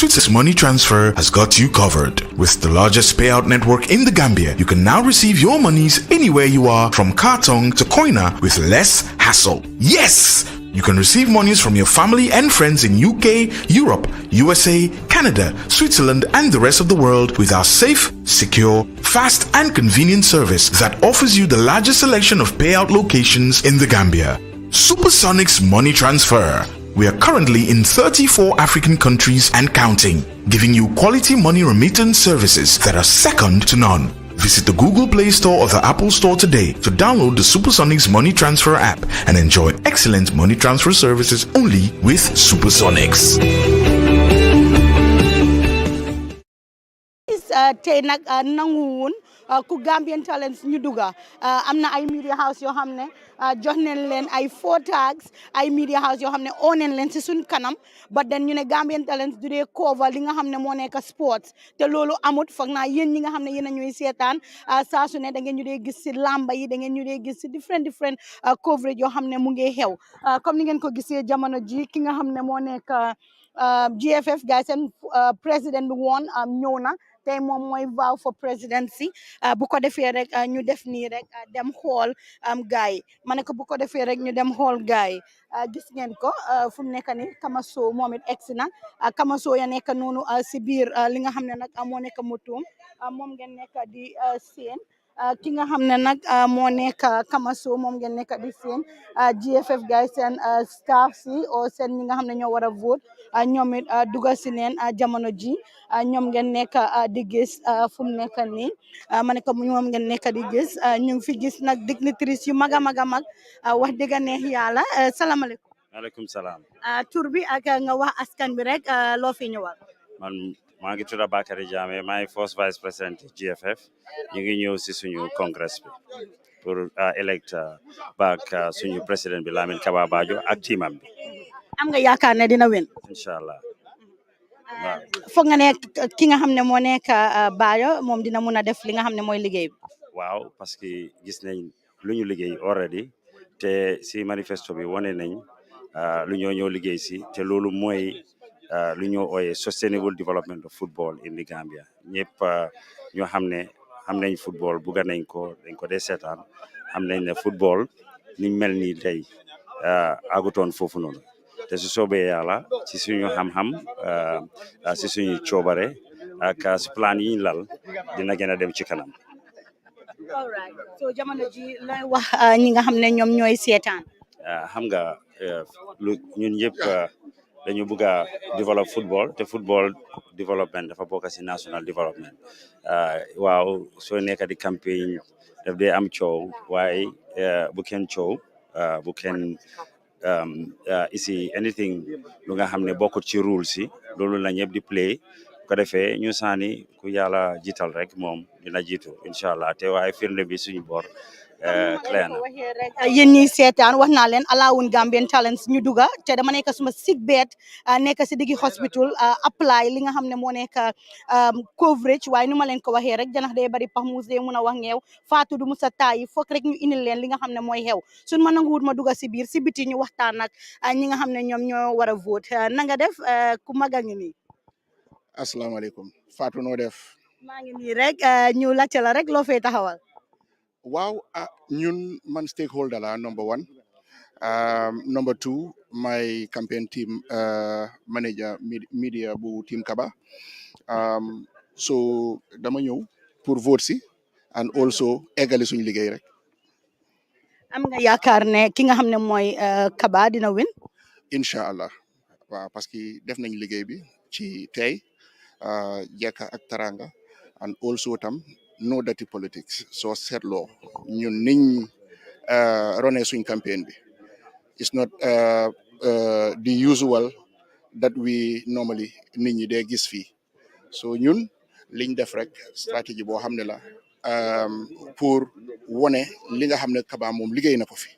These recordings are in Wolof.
Switzerland's money transfer has got you covered. With the largest payout network in the Gambia, you can now receive your monies anywhere you are, from Kartong to Koina, with less hassle. Yes! You can receive monies from your family and friends in UK, Europe, USA, Canada, Switzerland, and the rest of the world with our safe, secure, fast, and convenient service that offers you the largest selection of payout locations in the Gambia. Supersonic's Money Transfer. We are currently in 34 African countries and counting, giving you quality money remittance services that are second to none. Visit the Google Play Store or the Apple Store today to download the Supersonics Money Transfer app and enjoy excellent money transfer services only with Supersonics. Tey nag nanguwun ku Gambian Talents ñu duga am na ay media house yoo xam ne jox nañ leen ay 4 tags ay media house yoo xam ne oo nañ leen si suñ kanam but then ñu ne Gambian Talents du dee cover li nga xam ne moo nekk sports te loolu amut foog naa yéen ñi nga xam ne yéen a ñuy seetaan saa su ne da ngeen ñu dee gis si lamba yi da ngeen ñu dee gis si different coverage yoo xam ne mu ngi xew comme ni ngeen ko gisee jamono ji ki nga xam ne moo nekk GFF gars seen président bi woon ñëw na tey moom mooy vow for presidency bu ko defee rek ñu def nii rek dem xool gaay ma ne ko bu ko defee rek ñu dem xool gaay gis ngeen ko fu mu nekk ni Kamaso moom it egsi na Kamaso ya nekk noonu si biir li nga xam ne nag moo nekk motoom moom ngeen nekk di seen ki nga xam ne nag moo nekk Kamaso moom ngeen nekk di seen GFF gaay seen staff si o seen ñi nga xam ne ñoo war a vote ñoom it dugal si neen jamono ji ñoom ngeen nekk di gis fu mu nekk nii ma ne ko ñoom ngeen nekk di gis ñu ngi fi gis nag dignitaires yu mag a mag a mag wax dëgg neex yàlla salaamaaleykum. maaleykum salaam. tur bi ak nga wax askan bi rek loo fi ñëwal. man maa ngi tudd Bakary Jammeh maay first vice president GFF ñu ngi ñëw si suñu congrès bi pour elect back suñu président bi Lamin Kaba Bajo ak teamam bi. am nga yaakaar ne dina win. incha allah. foog nga ne ki nga xam ne moo nekk Bajo moom dina mun a def li nga xam ne mooy liggéey bi. waaw parce que gis nañ lu ñu liggéey already te si manifesto bi wane nañ lu ñoo ñëw liggéey si te loolu mooy lu ñoo ooyee sustainable development of football in the Gambia ñëpp ñoo xam ne xam nañ football bugga nañ ko dañ ko dee seetaan xam nañ ne football ni mel nii tey agutoon foofu noonu te su soobee yàlla ci suñu xam-xam ci suñu coobare ak si plan yi ñu lal dina gën a dem ci kanam. all right so jamono ji lay wax ñi nga xam ne ñoom ñooy seetaan. xam nga lu ñun yëpp dañu bëgg a develop football te football development dafa bokk si national development waaw soo nekk di campagne daf dee am coow waaye bu kenn coow bu kenn ici anything lu nga xam ne bokkut ci rule si loolu la ñëpp di play ko defee ñu saani ku yàlla jiital rek moom dina jiitu incha allah te waaye firnde bi suñu bor clair na. yéen ñi seetaan wax naa leen alaawun Gambian Talents ñu duga te dama nekk suma sick bed nekk si diggi hospital apply li nga xam ne moo nekk coverage waaye nu ma leen ko waxee rek janax day bari pax muus dee mun a wax ngeew faatu du musa taayi foog rek ñu indil leen li nga xam ne mooy xew suñ ma nanguwut ma duga si biir si biti ñu waxtaan nag ñi nga xam ne ñoom ñoo war a vote na nga def ku maga ngi nii. asalaamaaleykum Fatou noo def. maa ngi nii rek ñu laajte la rek loo fay taxawal. waaw ñun man stakeholder la number 1 number 2 my campaign team manager media bu team Kaba so dama ñëw pour vote si and also eggali suñu liggéey rek. am nga yaakaar ne ki nga xam ne mooy Kaba dina win. incha allah waaw parce que def nañ liggéey bi ci tey jekka ak taranga and also tam no dirty politics so seetloo ñun niñ rone suñ campaign bi it's not the usual that we normally nit ñi dee gis fii so ñun liñ def rek stratégie boo xam ne la pour wone li nga xam ne Kaba moom liggéey na ko fi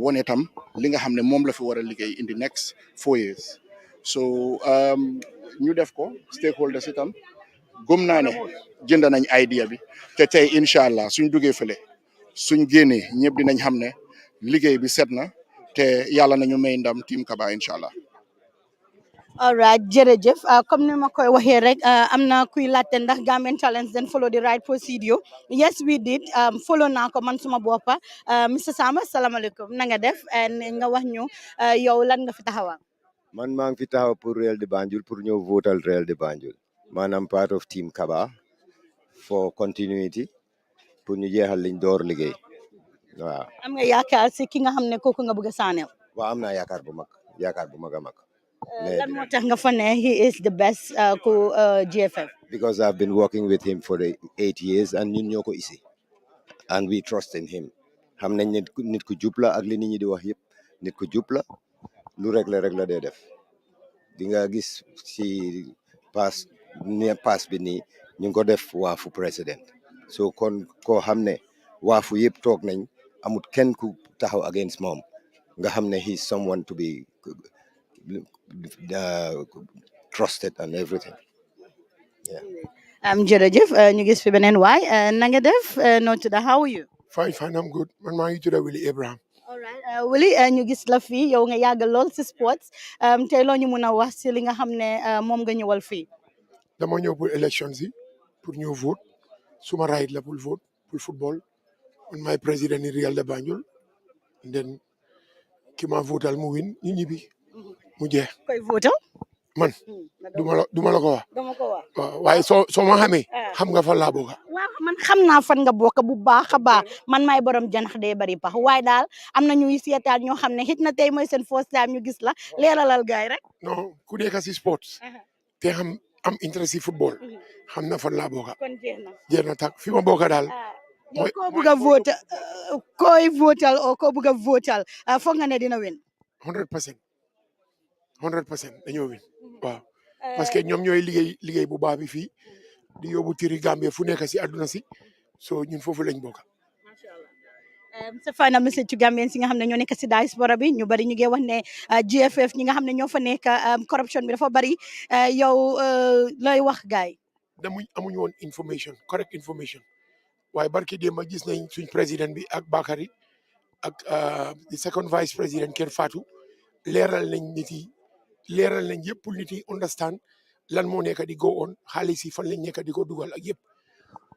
wone tam li nga xam ne moom la fi war a liggéey in the next 4 years so ñu def ko stakeholders itam gëm naa ne jënd nañ idea bi te tey incha allah suñ duggee fële suñ génnee ñëpp dinañ xam ne liggéey bi set na te yàlla nañu may ndam team Kaba incha allah. all right jërëjëf comme ni ma koy waxee rek am na kuy laajte ndax Gambian Talents then follow the right procedure yes we did follow naa ko man suma boppa Mr Samba salaamaaleykum na nga def nga wax ñu yow lan nga fi taxawal. man maa ngi fi taxaw pour Real de Banjul pour ñëw votal Real de Banjul maanaam part of team Kaba for continuity pour ñu jeexal liñ door liggéey waaw. am nga yaakaar si ki nga xam ne kooku nga bëgg a saaneel. waaw am naa yaakaar bu mag a mag. lan moo tax nga fa ne he is the best ku GFF. because I've been working with him for the 8 years and ñun ñoo ko isi and we trust in him xam nañ ne nit ku jub la ak li nit ñi di wax yëpp nit ku jub la lu rek la dee def di nga gis si pass bi nii ñu ngi ko def waafu président so kon koo xam ne waafu yëpp toog nañ amut kenn ku taxaw against moom nga xam ne he's someone to be trusted and everything. jërëjëf ñu gis fi beneen waay na nga def noo tudd how are you. Fine, I'm good. Man maa ngi tudd Willie Abraham. all right Willy ñu gis la fii yow nga yàgg lool si sports tey loo ñu mun a wax si li nga xam ne moom nga ñëwal fii. dama ñëw pour élections yi pour ñëw vote suma right la pour vote pour football man maay président ni Real de Banjul then ki ma votal mu win ñu ñibbi mu jeex. koy votal. man duma la ko wax. dama ko wax. waaw waaye soo ma xamee. xam nga fan laa bokk. waaw man xam naa fan nga bokk bu baax a baax man maay borom janax dee bari pax waaye daal am na ñuy seetaan ñoo xam ne xëj na tey mooy seen first time ñu gis la leeralal gaay rek. non ku nekk si sports. te am interest si football. xam na fan laa bokk. kon jeex na tak fi ma bokk daal. yow koo bëgg a votal koy votal o koo bëgg a votal foog nga ne dina win. 100% dañoo win waaw parce que ñoom ñooy liggéey bu baax bi fii di yóbbu tiri Gambie fu nekk si àdduna si so ñun foofu lañ bokk. macha allah sa final message ci Gambien si nga xam ne ñoo nekk si diaspora bi ñu bari ñu ngi wax ne GFF ñi nga xam ne ñoo fa nekk corruption bi dafa bari yow looy wax gaay amuñu woon correct information waaye barki démb gis nañ suñ président bi ak Bakary ak di second vice président Ker Fatou leeral nañ nit yi leeral nañ yëpp pour nit yi understand lan moo nekk di go on xaalis yi fan lañ nekk di ko dugal ak yëpp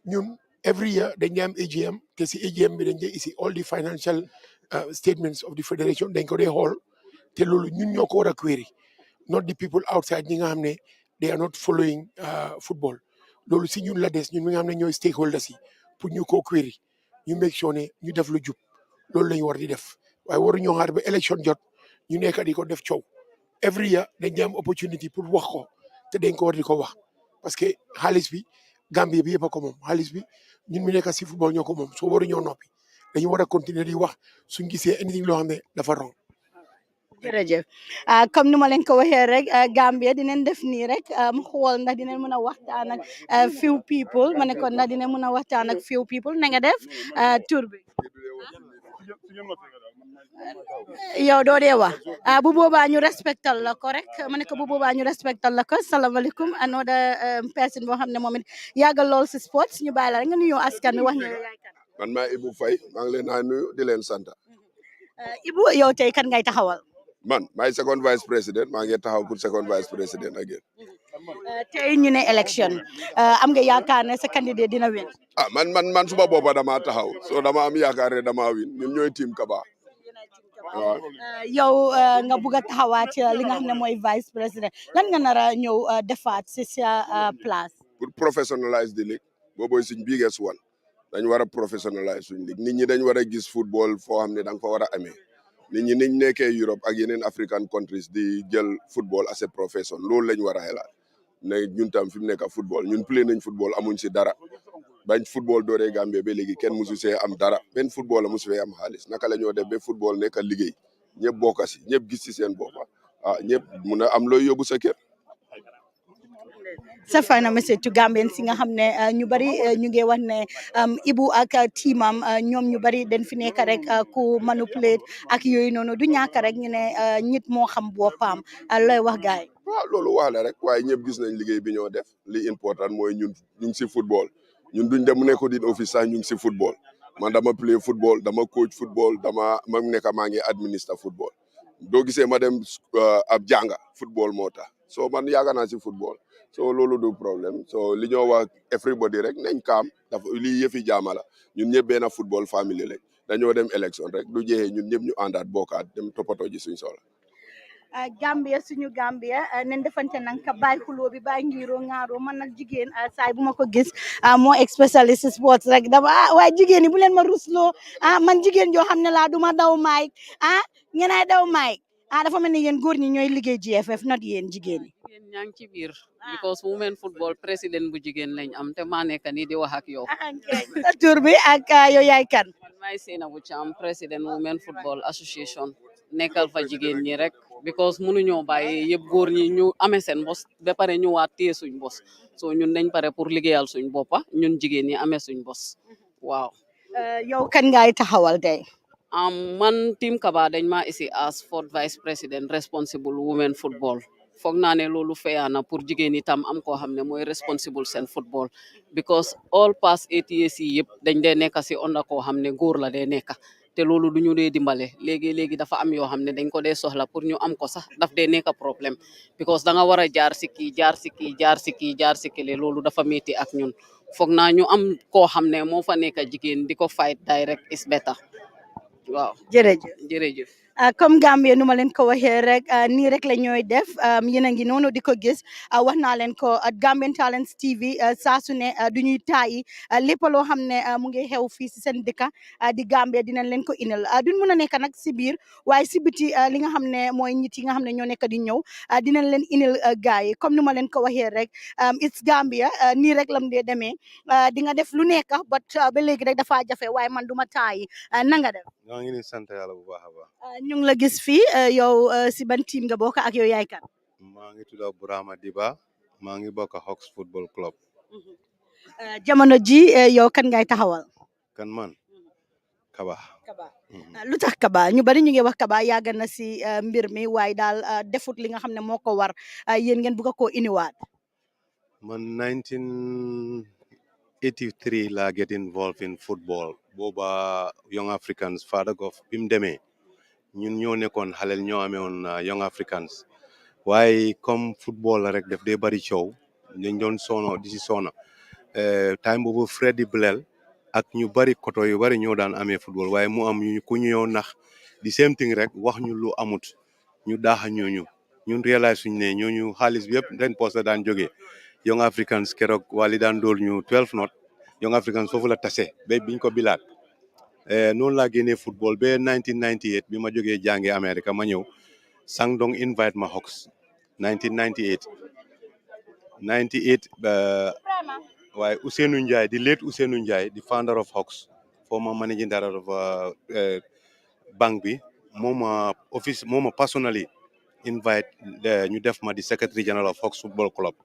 ñun every year dañ dee am AGM te si AGM bi dañ dee isi all the financial statements of the federation dañ ko dee xool te loolu ñun ñoo ko war a query not the people outside ñi nga xam ne they are not following football loolu si ñun la des ñun mi nga xam ne ñooy stakeholders yi pour ñu ko query ñu make sure ne ñu def lu jub loolu lañ war di def waaye waru ñoo xaar ba élection jot ñu nekk di ko def coow every year dañ di am opportunity pour wax ko te dañ ko war di ko wax parce que xaalis bi Gambie bi yëpp a ko moom xaalis bi ñun mi nekk si football ñoo ko moom soo waru ñoo noppi dañu war a continuer di wax suñ gisee anything loo xam ne dafa wrong. jërëjëf comme ni ma leen ko waxee rek Gambia dinañ def nii rek xool ndax dinañ mën a waxtaan ak few people ma ne ko ndax dinañ mën a waxtaan ak few people na nga def tur bi yow doo dee wax bu boobaa ñu respectal la ko rek ma ne ko bu boobaa ñu respectal la ko salaamaaleykum another person boo xam ne moom it yàggal lool si sports ñu bàyyi la rek nga nuyoo askan wi wax ñu yaay kan. man maa Ibou Faye maa ngi leen a nuyu di leen sant. Ibou yow tey kan ngay taxawal. man maay second vice président maa ngi taxaw pour second vice président again. tey ñu ne élection am nga yaakaar ne sa candidat dina win. man suma boppa dama taxaw so dama am yaakaar ne dama win ñun ñooy team Kaba. waaw yow nga bugg a taxawaat li nga xam ne mooy vice président lan nga nar a ñëw defaat si sa place. pour professionnalize the league boobu suñ biggest one dañ war a professionnalize suñ league nit ñi dañ war a gis football foo xam ne da nga fa war a amee nit ñi niñ nekkee Europe ak yeneen African countries di jël football as a profession loolu lañ war a xelaat ne ñun tam fi mu nekk football ñun play nañ football amuñ si dara bañ football dooree Gambie ba léegi kenn musu see am dara benn football la musu fee am xaalis naka la ñoo def ba football nekk liggéey ñëpp bokk si ñëpp gis si seen bopp ñëpp mun a am looy yóbbu sa kër. sa final message to Gambien si nga xam ne ñu bari ñu ngi wax ne Ibou ak teamam ñoom ñu bari den fi nekk rek ku manipulate ak yooyu noonu du ñàkk rek ñu ne nit moo xam boppam looy wax gaay yi. waaw loolu wax la rek waaye ñëpp gis nañ liggéey bi ñoo def li important mooy ñun ñu ngi si football ñun duñ dem nekk di office sax ñu ngi si football man dama play football dama coach football ma nekk maa ngi administre football doo gisee ma dem ab jànga football moo tax so man yàgg naa si football so loolu du problème so li ñoo wax everybody rek nañ kaam dafa lii yëfi jaama la ñun ñëpp benn football family rek dañoo dem élection rek du jeexee ñun ñëpp ñu àndaat bokkaat dem toppatoo ji suñ soxla. Gambia suñu Gambia nañ defante nag ka bàyyi xuloo bi bàyyi ngiroo ŋaaroo man nag jigéen saay bu ma ko gis moo spécialiste sports rek dama waaye jigéen ñi bu leen ma rusloo man jigéen joo xam ne laa duma daw maay ngeenaay daw maay dafa mel ni yéen góor ñi ñooy liggéey GFF not yéen jigéen ñi. jigéen ñaa ngi ci biir because women football président bu jigéen lañ am te maa nekk nii di wax ak yow. sa tur bi ak yow yaay kan. man maay Sadibou Kamaso président women football association nekkal fa jigéen ñi rek because mënuñoo bàyyi yëpp góor ñi ñu amee seen bos ba pare ñu waat téye suñ bos so ñun dañ pare pour liggéeyal suñ boppa ñun jigéen ñi amee suñ bos waaw. yow kan ngaay taxawal tey. man team Kaba dañ ma isi as fourth vice president responsible women football foog naa ne loolu feyaana pour jigéen ñi tam am koo xam ne mooy responsible seen football because all past 8 years yi yëpp dañ dee nekk si onda koo xam ne góor la dee nekk te loolu du ñu dee dimbale léegi dafa am yoo xam ne dañ ko dee soxla pour ñu am ko sax daf dee nekk problème because da nga war a jaar si kii jaar si kii jaar si kii jaar si kii loolu dafa métti ak ñun foog naa ñu am koo xam ne moo fa nekk jigéen di ko fight direct is better waaw. jërëjëf. comme Gambie nu ma leen ko waxee rek nii rek la ñooy def yéen a ngi noonu di ko gis wax naa leen ko Gambian Talents TV saa su ne du ñuy taayi lépp loo xam ne mu ngi xew fii si seen dëkk di Gambie dinañ leen ko indil duñ mun a nekk nag si biir waaye si biti li nga xam ne mooy nit yi nga xam ne ñoo nekk di ñëw dinañ leen indil gars yi comme nu ma leen ko waxee rek it's Gambia nii rek lam dee demee di nga def lu nekk but ba léegi rek dafa jafe waaye man du ma taayi na nga def. ñoo ngi ni sant yàlla bu baax a baax. ñu ngi la gis fii yow si ban team nga bokk ak yow yaay kan. maa ngi tudd Burama Diba maa ngi bokk Hawks football club. jamono ji yow kan ngay taxawal. kan man Kaba. lu tax Kaba ñu bari ñu ngi wax Kaba yàgg na si mbir mi waaye daal defut li nga xam ne moo ko war yéen ngeen bëgg koo indiwaat. man 1983 laa get involved in football booba Young Africans Father Goff bi mu demee ñun ñoo nekkoon xalel ñoo amee woon Young Africans waaye comme football la rek def dee bari coow dañ doon soono di si soona time boobu Freddy Blel ak ñu bari koto yu bari ñoo daan amee football waaye mu am ñu ku ñëw nax di same thing rek wax ñu lu amut ñu daaxa ñun réalise suñ ne ñooñu xaalis bi yëpp den poste daan jógee Young Africans keroog wali daan dool ñu 12 not Young Africans foofu la tase ba biñ ko bilaat noonu laa génnee football ba 1998 bi ma jógee jàngee Amérique ma ñëw Sangdong invite ma Hawks 1998 waaye Ousseynou Ndiaye di late Ousseynou Ndiaye di founder of Hawks former managing director of bank bi mooma personally invite ñu def ma di secretary general of Hawks football club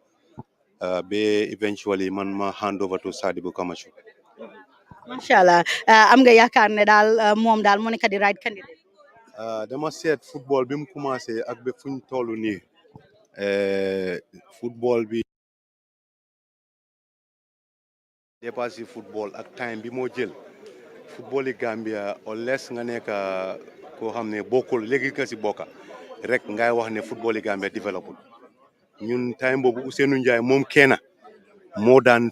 ba eventually man ma hand over to Sadibou Kamaso. macha allah am nga yaakaar ne daal moom daal moo nekk di right candidate. dama seet football bi mu commencé ak ba fuñ toll nii football bi dépassé football ak time bi moo jël football yi Gambia unless nga nekk koo xam ne bokkul léegi nga si bokka rek ngay wax ne football yi Gambia développé ñun time boobu Ousseynou Ndiaye moom kenn moo daan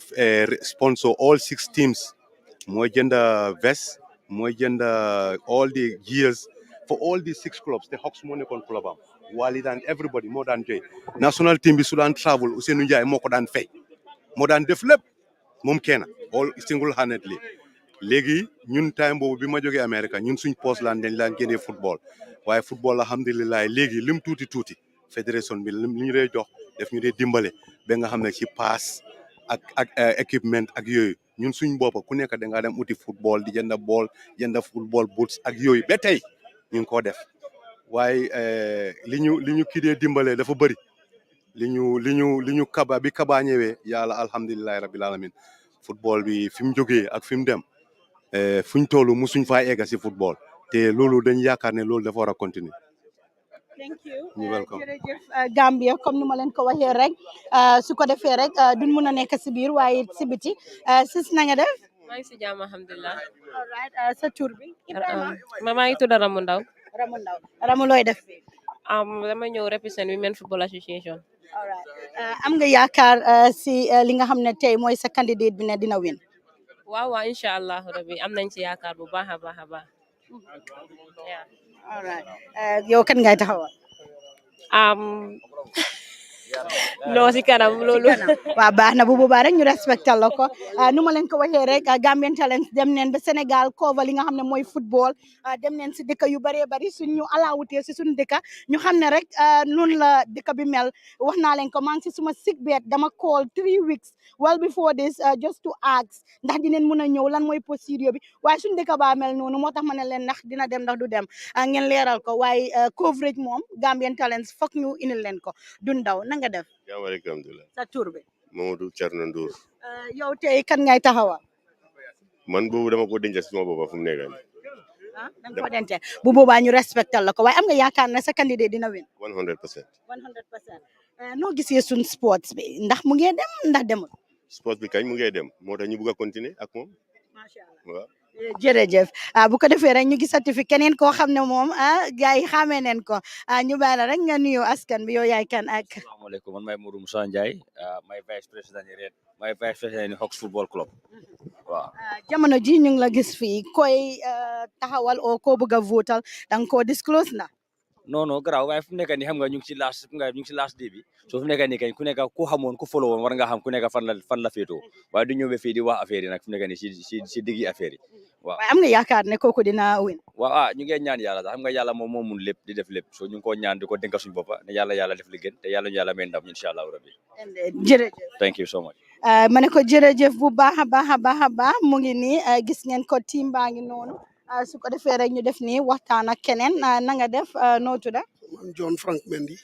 sponsor all 6 teams mooy jënd vest mooy jënd all the gears for all the 6 clubs te Hawks moo nekkoon club am wali daan everybody moo daan joy national team bi su daan travel Ousseynou Ndiaye moo ko daan fay moo daan def lépp moom kenn all single handedly léegi ñun time boobu bi ma jógee Amérique ñun suñ poste laan dañ laan génnee football waaye football alhamdulilah léegi lim tuuti fédération bi li ñu dee jox def ñu dee dimbale ba nga xam ne ci pass ak équipement ak yooyu ñun suñ boppa ku nekk da ngaa dem uti football di jënd ball jënd football boots ak yooyu ba tey ñu ngi koo def waaye li ñu kii dee dimbale dafa bëri li ñu kaba bi kaba ñëwee yàlla alhamdulilahi rabbil alamin football bi fi mu jógee ak fi mu dem fuñ toll musuñ faa egga si football te loolu dañ yaakaar ne loolu dafa war a continuer. thank you welcome. jërëjëf Gambia comme ni ma leen ko waxee rek su ko defee rek duñ mun a nekk si biir waaye si biti sis na nga def. maa ngi si jàmm alhamdulilah. all right sa tur bi. maa ngi tudd Ramu Ndaw. Ramu looy def fii. dama ñëw represent Women Football Association. all right am nga yaakaar si li nga xam ne tey mooy sa candidate bi ne dina win. waaw waaw incha allah rabi am nañ ci yaakaar bu baax a baax a baax. all right yow kan ngay taxawal. non si kanam loolu. waaw baax na bu boobaa rek ñu respecté la ko nu ma leen ko waxee rek Gambian Talents dem neen ba Sénégal cover li nga xam ne mooy football dem neen si dëkk yu bëree bëri suñ ñu alaawutee si suñu dëkk ñu xam ne rek noonu la dëkk bi mel wax naa leen ko maa ngi si suma sick bed dama call 3 weeks well before this just to ask ndax dinañ mun a ñëw lan mooy procédure bi waaye suñu dëkk baa mel noonu moo tax ma ne leen ndax dina dem ndax du dem ngeen leeral ko waaye coverage moom Gambian Talents foog ñu indil leen ko du ndaw na nga def. alhamdulilah. sa tur bi. Mamadou Thierno Ndour. yow tey kan ngay taxawal. man boobu dama ko denc si sama bopp fu mu nekk nii. danga ko dente bu boobaa ñu respecté la ko waaye am nga yaakaar ne sa candidat dina win. 100%. 100%. noo gisee suñ sports bi ndax mu ngi dem ndax demul. sports bi kañ mu ngi dem moo tax ñu bugg a continuer ak moom. macha allah waaw. jërëjëf bu ko defee rek ñu gisati fi keneen koo xam ne moom gars yi xamee neen ko ñu bàyyi la rek nga nuyu askan bi yow yaay kan ak. asalaamaaleykum man may Mourou Moussa Ndiaye may vice président yi red may vice président yi Hawks football club waaw. jamono ji ñu ngi la gis fii koy taxawal o koo bëgg a votal danga koo disclose na. non non garaaw waaye fu mu nekk nii xam nga ñu ngi ci last day bi so fu mu nekk nii kañ ku nekk ku xamoon ku follow woon war nga xam ku nekk fan la féetoo waaye du ñëw ba fii di wax affaire yi nag fu mu nekk nii si diggi affaire yi waaw. waaye am nga yaakaar ne kooku dina win. waaw ñu ngi ñaan yàlla sax xam nga yàlla moom moo mun lépp di def lépp so ñu ngi ko ñaan di ko dénka suñu boppa ne yàlla def li gën te yàlla may ndam incha allahu rabbi. jërëjëf thank you so much. ma ne ko jërëjëf bu baax a baax mu ngi nii gis ngeen ko team baa ngi noonu su ko defee rek ñu def nii waxtaan ak keneen na nga def noo tudd. man John Frank Mendy.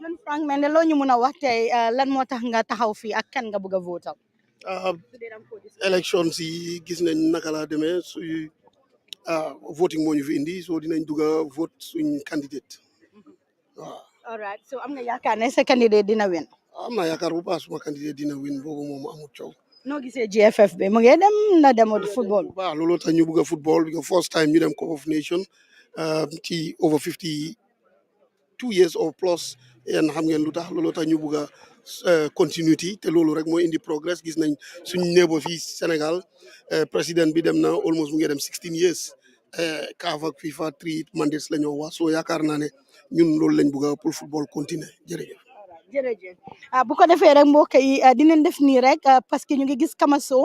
John Frank Mendy loo ñu mun a wax tey lan moo tax nga taxaw fii ak kan nga bëgg a votal. élection si gis nañ naka la demee suy voting moo ñu fi indi so dinañ dugg a vote suñ candidate waaw. all right so am nga yaakaar ne sa candidate dina win. am naa yaakaar bu baax suma candidate dina win boobu moom amul coow. noo gisee GFF bi mu ngi dem na demoo football. bu baax looloo tax ñu bëgg a football because first time ñu dem Cup of Nation ci over 52 years or plus yéen xam ngeen lu tax looloo tax ñu bëgg a continuity te loolu rek mooy indi progress gis nañ suñ néebo fii Sénégal président bi dem na almost mu ngi dem 16 years CAF ak FIFA 3 mandates la ñoo wax soo yaakaar naa ne ñun loolu lañ bëgg a pour football continuer jërëjëf. jërëjëf bu ko defee rek mbokk yi dinañ def nii rek parce que ñu ngi gis Kamaso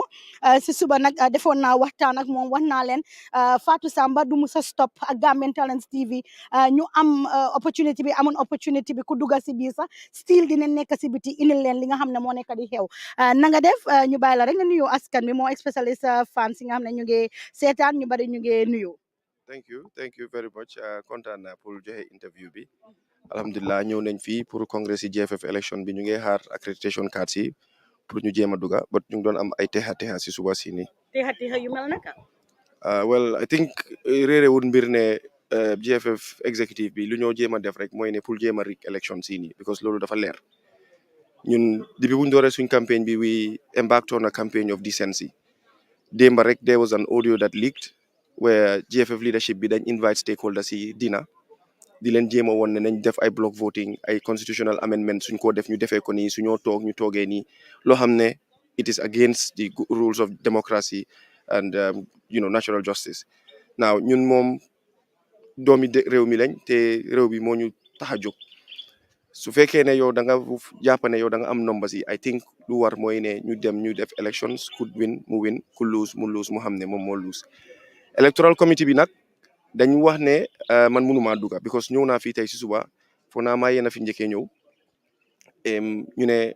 si suba nag defoon naa waxtaan ak moom wax naa leen Fatou Samba du musa stop ak Gambian Talents TV ñu am opportunité bi amoon opportunité bi ku dugga si biir sax still dinañ nekk si biti indil leen li nga xam ne moo nekk di xew na nga def ñu bàyyi la rek nga nuyu askan bi moo spécialiste fans yi nga xam ne ñu ngi seetaan ñu bari ñu ngi nuyu. thank you very much kontaan naa pour joxe interview bi. alhamdulilah ñëw nañ fii pour congrès yi GFF élection bi ñu ngi xaar accreditation cards yi pour ñu jéem a dugga but ñu ngi doon am ay texa si suba si nii. texa yu mel naka. well I think réerewul mbir ne GFF executive bi lu ñoo jéem a def rek mooy ne pour jéem a rig élection si nii because loolu dafa leer ñun depuis bu ñu dooree suñ campagne bi we embarked on a campaign of decency démba rek there was an audio that leaked where GFF leadership bi dañ invite stakeholders si dinner di leen jéem a woon ne nañ def ay block voting ay constitutional amendment suñ ko def ñu defee ko nii suñoo toog ñu toogee nii loo xam ne it is against the rules of democracy and natural justice now ñun moom doomi réew mi lañ te réew bi moo ñu tax a jóg su fekkee ne yow da nga jàpp ne yow da nga am numbers yi I think lu war mooy ne ñu dem ñu def elections ku win mu win ku lose mu xam ne moom moo lose electoral committee bi nag dañ wax ne man mënumaa dugga because ñëw naa fii tey si suba foog naa maa yéen a fi njëkkee ñëw ñu ne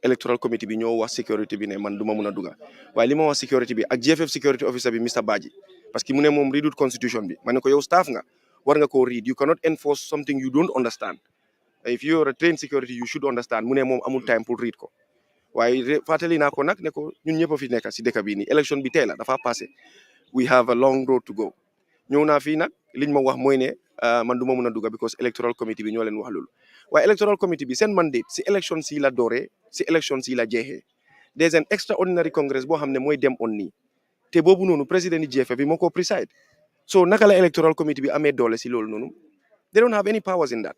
electoral committee bi ñoo wax sécurité bi ne man du ma mun a dugga waaye li ma wax sécurité bi ak GFF security officer bi Mr Badji parce que mu ne moom readut constitution bi ma ne ko yow staff nga war nga koo read you cannot enforce something you don't understand if you are a trained security you should understand mu ne moom amul time pour read ko waaye fàttali naa ko nag ne ko ñun ñëpp a fi nekk si dëkk bii nii élection bi tey la dafa passé we have a long road to go ñëw naa fii nag liñ ma wax mooy ne man du ma mun a dugga because electoral committee bi ñoo leen wax loolu waaye electoral committee bi seen mandate si élection si la dooree si élection si la jeexee there's an extraordinary congress boo xam ne mooy dem on nii te boobu noonu président yi GFF bi moo ko preside so naka la electoral committee bi amee doole si loolu noonu they don't have any powers in that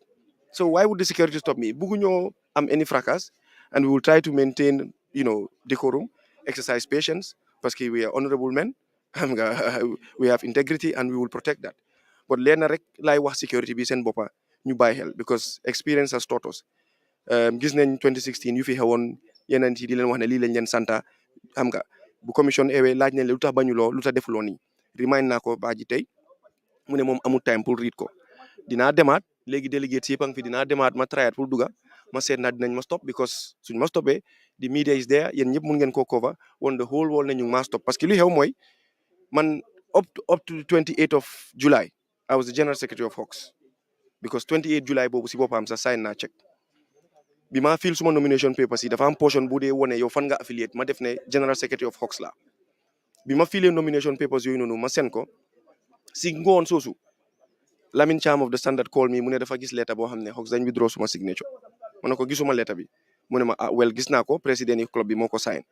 So why would the security stop me? Buguño am any fracas, and we will try to maintain, decorum, exercise patience, because we are honorable men. Xam nga, we have integrity, and we will protect that. But leena rek lay wax security bi sen bopa ñu bàyyi xel because experience has taught us. Gis nañ 2016 yu fi xewoon yeneen ci di leen wax ne lii lañ leen santa xam nga bu commission ewe laaj nañ la lu tax bañu loo lu tax defuloo nii remind naa ko baaji tey mu ne moom amul time pour read ko dinaa demaat léegi délégué si yëpp a ngi fi dinaa demaat ma trayat pour duga ma seet naa dinañ ma stop because suñ ma stoppé the media is there yéen ñëpp mun ngeen koo cover won the whole world ne ñu ngi maa stop parce que lu xew mooy man up to 28th of July I was the general secretary of Hawks because 28 July boobu si boppam sa sign naa check bi ma fil suma nomination papers yi dafa am portion bu dee wone yow fan nga affiliate ma def ne general secretary of Hawks la bi ma filee nomination papers yooyu noonu ma sen ko si ngoon soosu Lamin Cham of the Standard called me mu ne dafa gis letter boo xam ne Hawks dañ withdraw suma signature ma ne ko gisuma letter bi mu ne ma well gis naa ko président yi club bi moo ko sign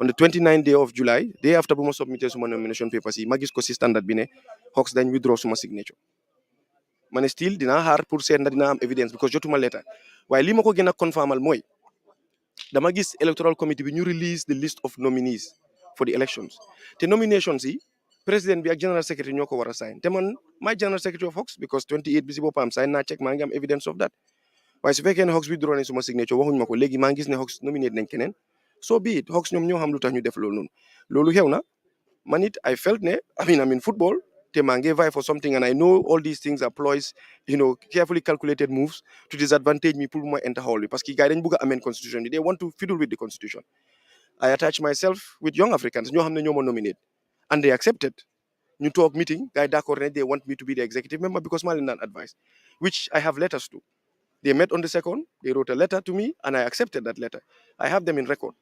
on the 29th day of July day after bu ma submité suma nomination papers yi ma gis ko si Standard bi ne Hawks dañ withdraw suma signature ma ne still dinaa xaar pour seet na dinaa am evidence because jotuma letter waaye li ma ko gën a confirmal mooy dama gis electoral committee bi ñu release the list of nominees for the elections te nominations yi président bi ak general secretary ñoo ko war a sign te man my general secretary of Hawks because 28 bi si boppam sign naa check maa ngi am evidence of that waaye su fekkee ne Hawks bi draw nañ suma signature waxuñ ma ko léegi maa ngi gis ne Hawks nominate nañ keneen so be it Hawks ñoom ñoo xam lu tax ñu def loolu noonu loolu xew na man it I felt ne I mean football te maa ngi vie for something and I know all these things are ploys carefully calculated moves to disadvantage me pour ma enter hall bi parce que gars yi dañ bëgg a amend constitution bi they want to fiddle with the constitution I attach myself with young Africans ñoo xam ne ñoo ma nominate and they accepted ñu toog meeting gars yi d'accord ne they want me to be the executive member because maa leen daan advice which I have letters to they met on the 2nd they wrote a letter to me and I accepted that letter I have them in record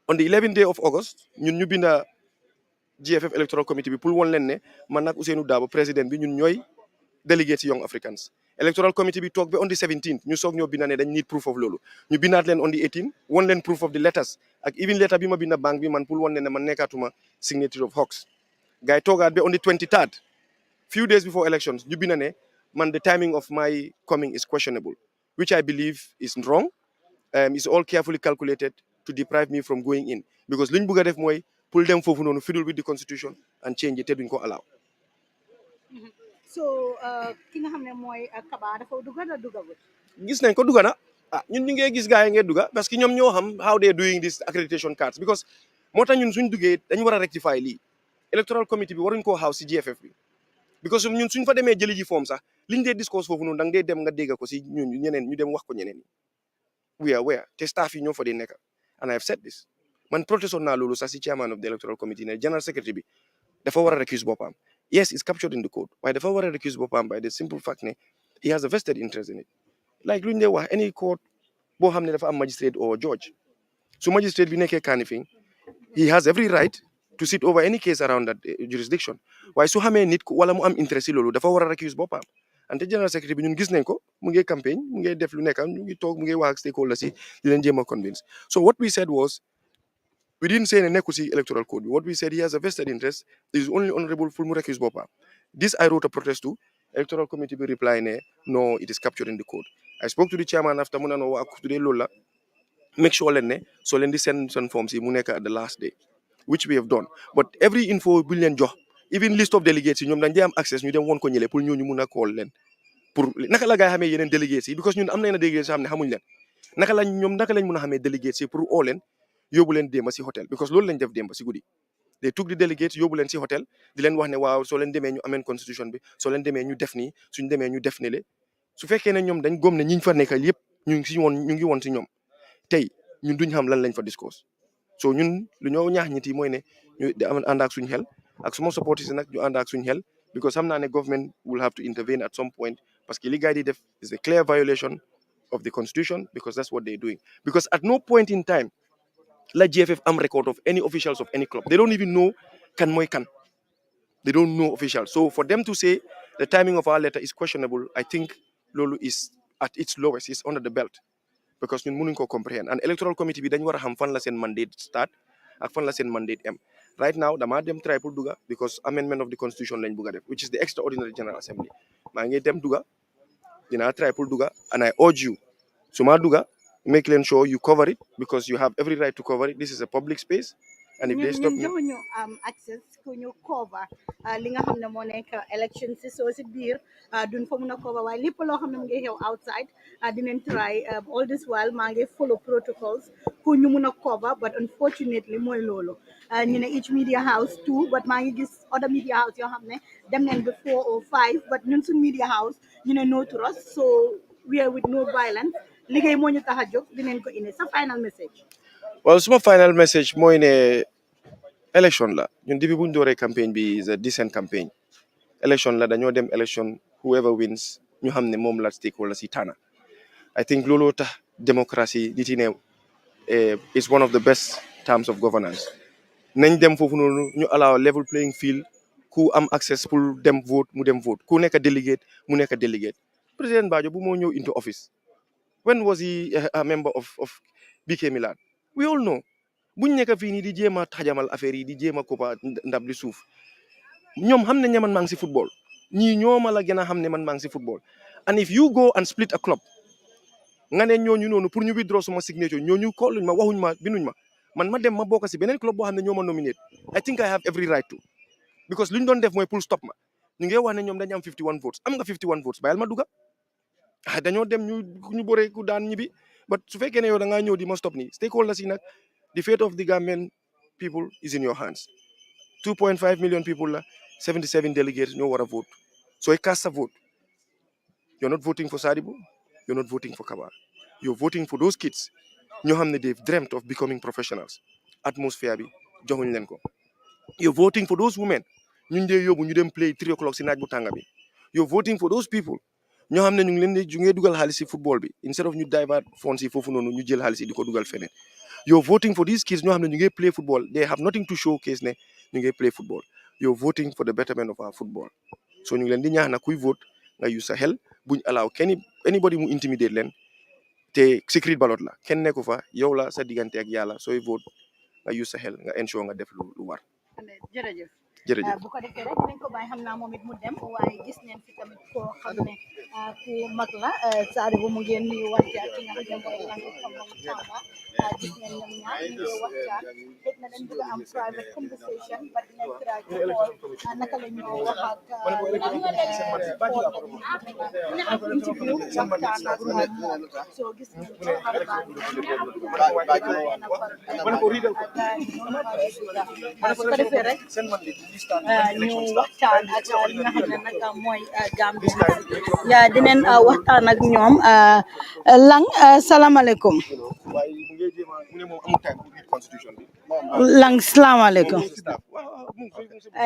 on the 11th day of August ñun ñu binda GFF electoral committee bi pour won leen ne man nag Ousseynou Dabo président bi ñun ñooy délégué ci young Africans electoral committee bi toog ba on the 17th ñu soog ñoo binda ne dañ need proof of loolu ñu bindaat leen on the 18th won leen proof of the letters ak even letter bi ma binda banque bi man pour won leen ne man nekkaatuma signature of Hawks gars yi toogaat ba on the 23rd few days before elections ñu binda ne man the timing of my coming is questionable which I believe is wrong is all carefully calculated to deprive me from going in because liñ bëgg a def mooy pour dem foofu noonu fiddle with the constitution and change it te duñ ko allow. so ki nga xam ne mooy Kaba dafa dugga na duggagul. gis nañ ko dugga na ñun ñu ngi gis gars yi ngeen dugga parce que ñoom ñoo xam how they doing this accreditation cards because moo tax ñun suñ duggee dañu war a rectify lii electoral committee bi waruñ koo xaw si GFF bi because ñun suñ fa demee jëli ji form sax liñ dee discourse foofu noonu da nga dee dem nga dégg ko si ñun ñeneen ñu dem wax ko ñeneen we are aware te staff yi ñoo fa di nekk and I have said this man protest on naa loolu sax si chairman of the electoral committee ne general secretary bi dafa war a recuse boppam yes it's captured in the code waaye dafa war a recuse boppam by the simple fact ne he has a vested interest in it like luñ dee wax any court boo xam ne dafa am magistrate or judge su magistrate bi nekkee Kanifing he has every right to sit over any case around that jurisdiction waaye su xamee nit wala mu am interest si loolu dafa war a recuse boppam ante general secretary bi ñun gis nañ ko mu ngi campagne mu ngi def lu nekk ñu ngi toog mu ngi wax ak stakeholders si di leen jéem a convince so what we said was we didn't say ne nekku si electoral code what we said he has a vested interest is only honorable for mu recuse boppam this I wrote a protest to electoral committee bi reply ne no it is captured in the code I spoke to the chairman after mu ne no waa today loolu la make sure leen ne so leen di send forms yi mu nekk at the last day which we have done but every info bu leen jox even list of delegates yi ñoom dañ dee am access ñu dem woon ko ñële pour ñooñu mun a call leen pour naka la gaay xamee yeneen delegates yi because ñun am na yeneen delegates yoo xam ne xamuñ leen naka lañ mun a xamee delegates yi pour oo leen yóbbu leen démba si hôtel because loolu lañ def démba si guddi they took the delegates yóbbu leen si hôtel di leen wax ne waaw soo leen demee ñu ameen constitution bi soo leen demee ñu def nii suñ demee ñu def ne le su fekkee ne ñoom dañ gom ne ñiñ fa nekkal yëpp ñu ngi woon si ñoom tey ñun duñ xam lan lañ fa discourse so ñun lu ñoo ñaax ñit yi mooy ne ñu ànd ak suñ xel ak suma supporters yi nag ñu ànd ak suñ xel because xam naa ne government will have to intervene at some point parce que li gars yi di def is a clear violation of the constitution because that's what they're doing because at no point in time la GFF am record of any officials of any club they don't even know kan mooy kan they don't know officials so for them to say the timing of our letter is questionable I think loolu is at its lowest is under the belt because ñun mënuñ ko comprehend and electoral committee bi dañ war a xam fan la seen mandate start ak fan la seen mandate am right now damaa dem try pour duga because amendment of the constitution lañ bugg a def which is the extraordinary general assembly maa ngi dem duga dinaa try pour duga, and I urge you suma duga make sure you cover it because you have every right to cover it. This is a public space, and if they stop me. joxuñu access ku ñu cover li nga xam ne moo nekk election si soo si biir duñ fa mun a cover waaye lépp loo xam ne mu ngi xew outside dinañ try all this while maa ngi follow protocols pour ñu mun a cover but unfortunately mooy loolu ñu ne each media house 2 but maa ngi gis other media house yoo xam ne dem nañ ba 4 or 5 but ñun suñ media house ñu ne no trust so we are with no violence liggéey moo ñu tax a jóg dinañ ko indi sa final message. Well, suma final message mooy ne election la ñun depuis bu ñu dooree campagne bi is a decent campaign. Election la dañoo dem election whoever wins ñu xam ne moom la stakeholder si tànna. I think looloo tax democracy di ne is one of the best terms of governance. Nañ dem foofu noonu ñu allow level playing field ku am access pour dem vote mu dem vote ku nekk delegate mu nekk delegate. President Bajo bu moo ñëw into office when was he a member of BK Milad? We all know buñ nekk fii nii di jéem a xajamal affaire yi di jéem a koppa ndab li suuf ñoom xam nañ ne man maa ngi si football ñii ñooma la gën a xam ne man maa ngi si football and if you go and split a club nga ne ñooñu noonu pour ñu withdraw suma signature ñooñu kolluñ ma waxuñ ma binduñ ma man ma dem ma bokk si beneen club boo xam ne ñoo ma nominate I think I have every right to because luñ doon def mooy pour stop ma ñu ngi wax ne ñoom dañu am 51 votes am nga 51 votes bàyyil ma duga dañoo dem ñu boree ku daan ñibi but su fekkee ne yow da ngaa ñëw di ma stop nii stakeholders yi nag the fate of the Gambian people is in your hands 2.5 million people la 77 delegates ñoo war a vote sooy cast a vote you're not voting for Sadibou you're not voting for Kaba you're voting for those kids ñoo xam ne they've dreamt of becoming professionals atmosphere bi joxuñ leen ko you're voting for those women ñu dee yóbbu ñu dem play 3 o'clock si naaj bu tànga bi you're voting for those people ñoo xam ne ñu ngi leen di ju ngee dugal xaalis si football bi instead of ñu divert funds yi foofu noonu ñu jël xaalis yi di ko dugal feneen you're voting for these kids ñoo xam ne ñu ngi play football they have nothing to showcase ne ñu ngi play football you're voting for the betterment of our football so ñu ngi leen di ñaax na kuy vote nga use sa xel buñ allow anybody mu intimidate leen te secret ballot la kenn nekku fa yow la sa diggante ak yàlla sooy vote nga use sa xel nga ensure nga def lu war jërëjëf jërëjëf bu ko defee rek dinañ ko bàyyi xam naa moom it mu dem waaye gis neen fi tamit koo xam ne ku mag la Sadibou mu ngeen nuyu wante ak ki nga xam ne mooy Langu Famba Tamba gis neen ñoom ñaar ñu ngi waxtaan xëy na dañ bëgg a am private conversation ba dinañ try to xool naka la ñoo wax ak interview waxtaan ak moom so gis neen ko xarbaan su ko defee rek ñu waxtaan ak li nga xam ne nag mooy Gambie yaa dinañ waxtaan ak ñoom Lang salaamaaleykum Lang salaamaaleykum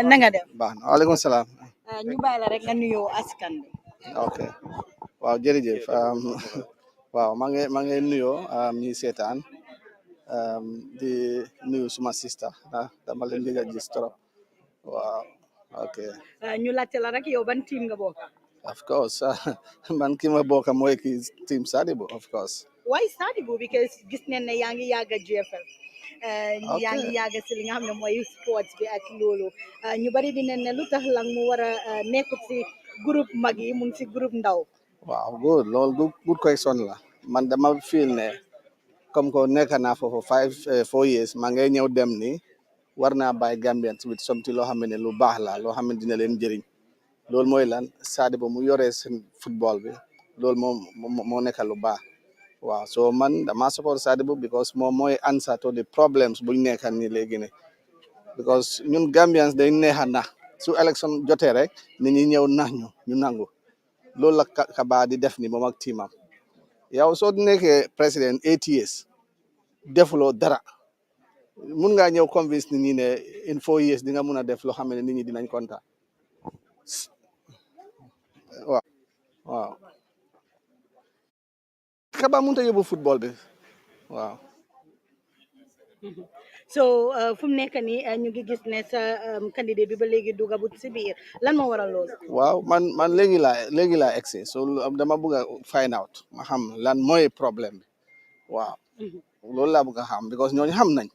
na nga def baax na waaleykum salaam ñu bàyyi la rek nga nuyoo askan bi ok waaw jërëjëf waaw maa ngi nuyoo ñi seetaan di nuyu suma sista dama leen di gis trop waaw ok ñu laajte la rek yow ban team nga bokk of course man ki ma bokk mooy ki team Sadibou of course why Sadibou because gis neen ne yaa ngi yàgg a GFL yaa ngi yàgg si li nga xam ne mooy sports bi ak loolu ñu bari di ne lu tax Lang mu war a nekkut si groupe mag yi mu ngi si groupe ndaw waaw good loolu good question la man dama feel ne comme ko nekk naa foofu 4 years maa ngay ñëw dem ni war naa bàyyi Gambians with something loo xam ne lu baax la loo xam ne dina leen jëriñ loolu mooy lan Sadibou mu yoree seen football bi loolu moo nekk lu baax waaw so man dama support Sadibou because moom mooy answer to the problems buñ nekk ni léegi ne because ñun Gambians dañ neexa nax su élection jotee rek nit ñi ñëw nax ñu nangu loolu la Kaba di def ni moom ak tiimam yow soo nekkee président 8 years defuloo dara mun ngaa ñëw convince nit ñi ne in 4 years di nga mun a def loo xam ne nit ñi dinañ kontaan waaw Kaba mënut a yóbbu football bi waaw. so fu mu nekk nii ñu ngi gis ne sa candidat bi ba léegi dugagut si biir lan moo waral loolu. waaw man léegi laa egsi so dama bëgg a find out ma xam lan mooy problème bi waaw. loolu laa bëgg a xam because ñooñu xam nañ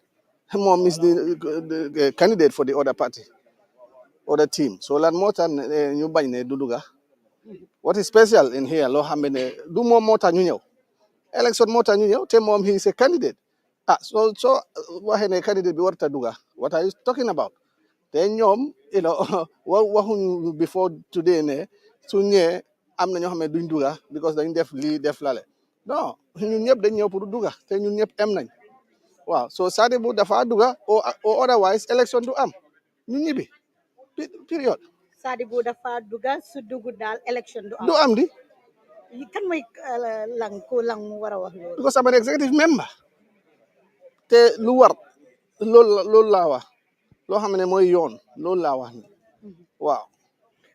moom is the candidate for the other party other team so lan moo tax ñu bañ ne du duga What is special in here loo xam ne du moom moo tax ñu ñëw election moo tax ñu ñëw te moom he is a candidate so waxee ne candidate bi warta duga what are you talking about te ñoom waxuñu before today ne su ñëwee am na ñoo xam ne duñ duga because dañ def lii def lale non ñun ñëpp dañ ñëw pour duga te ñun ñëpp am nañ waaw so Sadibou dafa duga o otherwise election du am ñu ñibbi period. Sadibou dafa duga su dugu daal election du am. du am di. kan mooy lang war a wax loolu. because I'm an executive member te lu war loolu laa wax loo xam ne mooy yoon loolu laa wax ni waaw.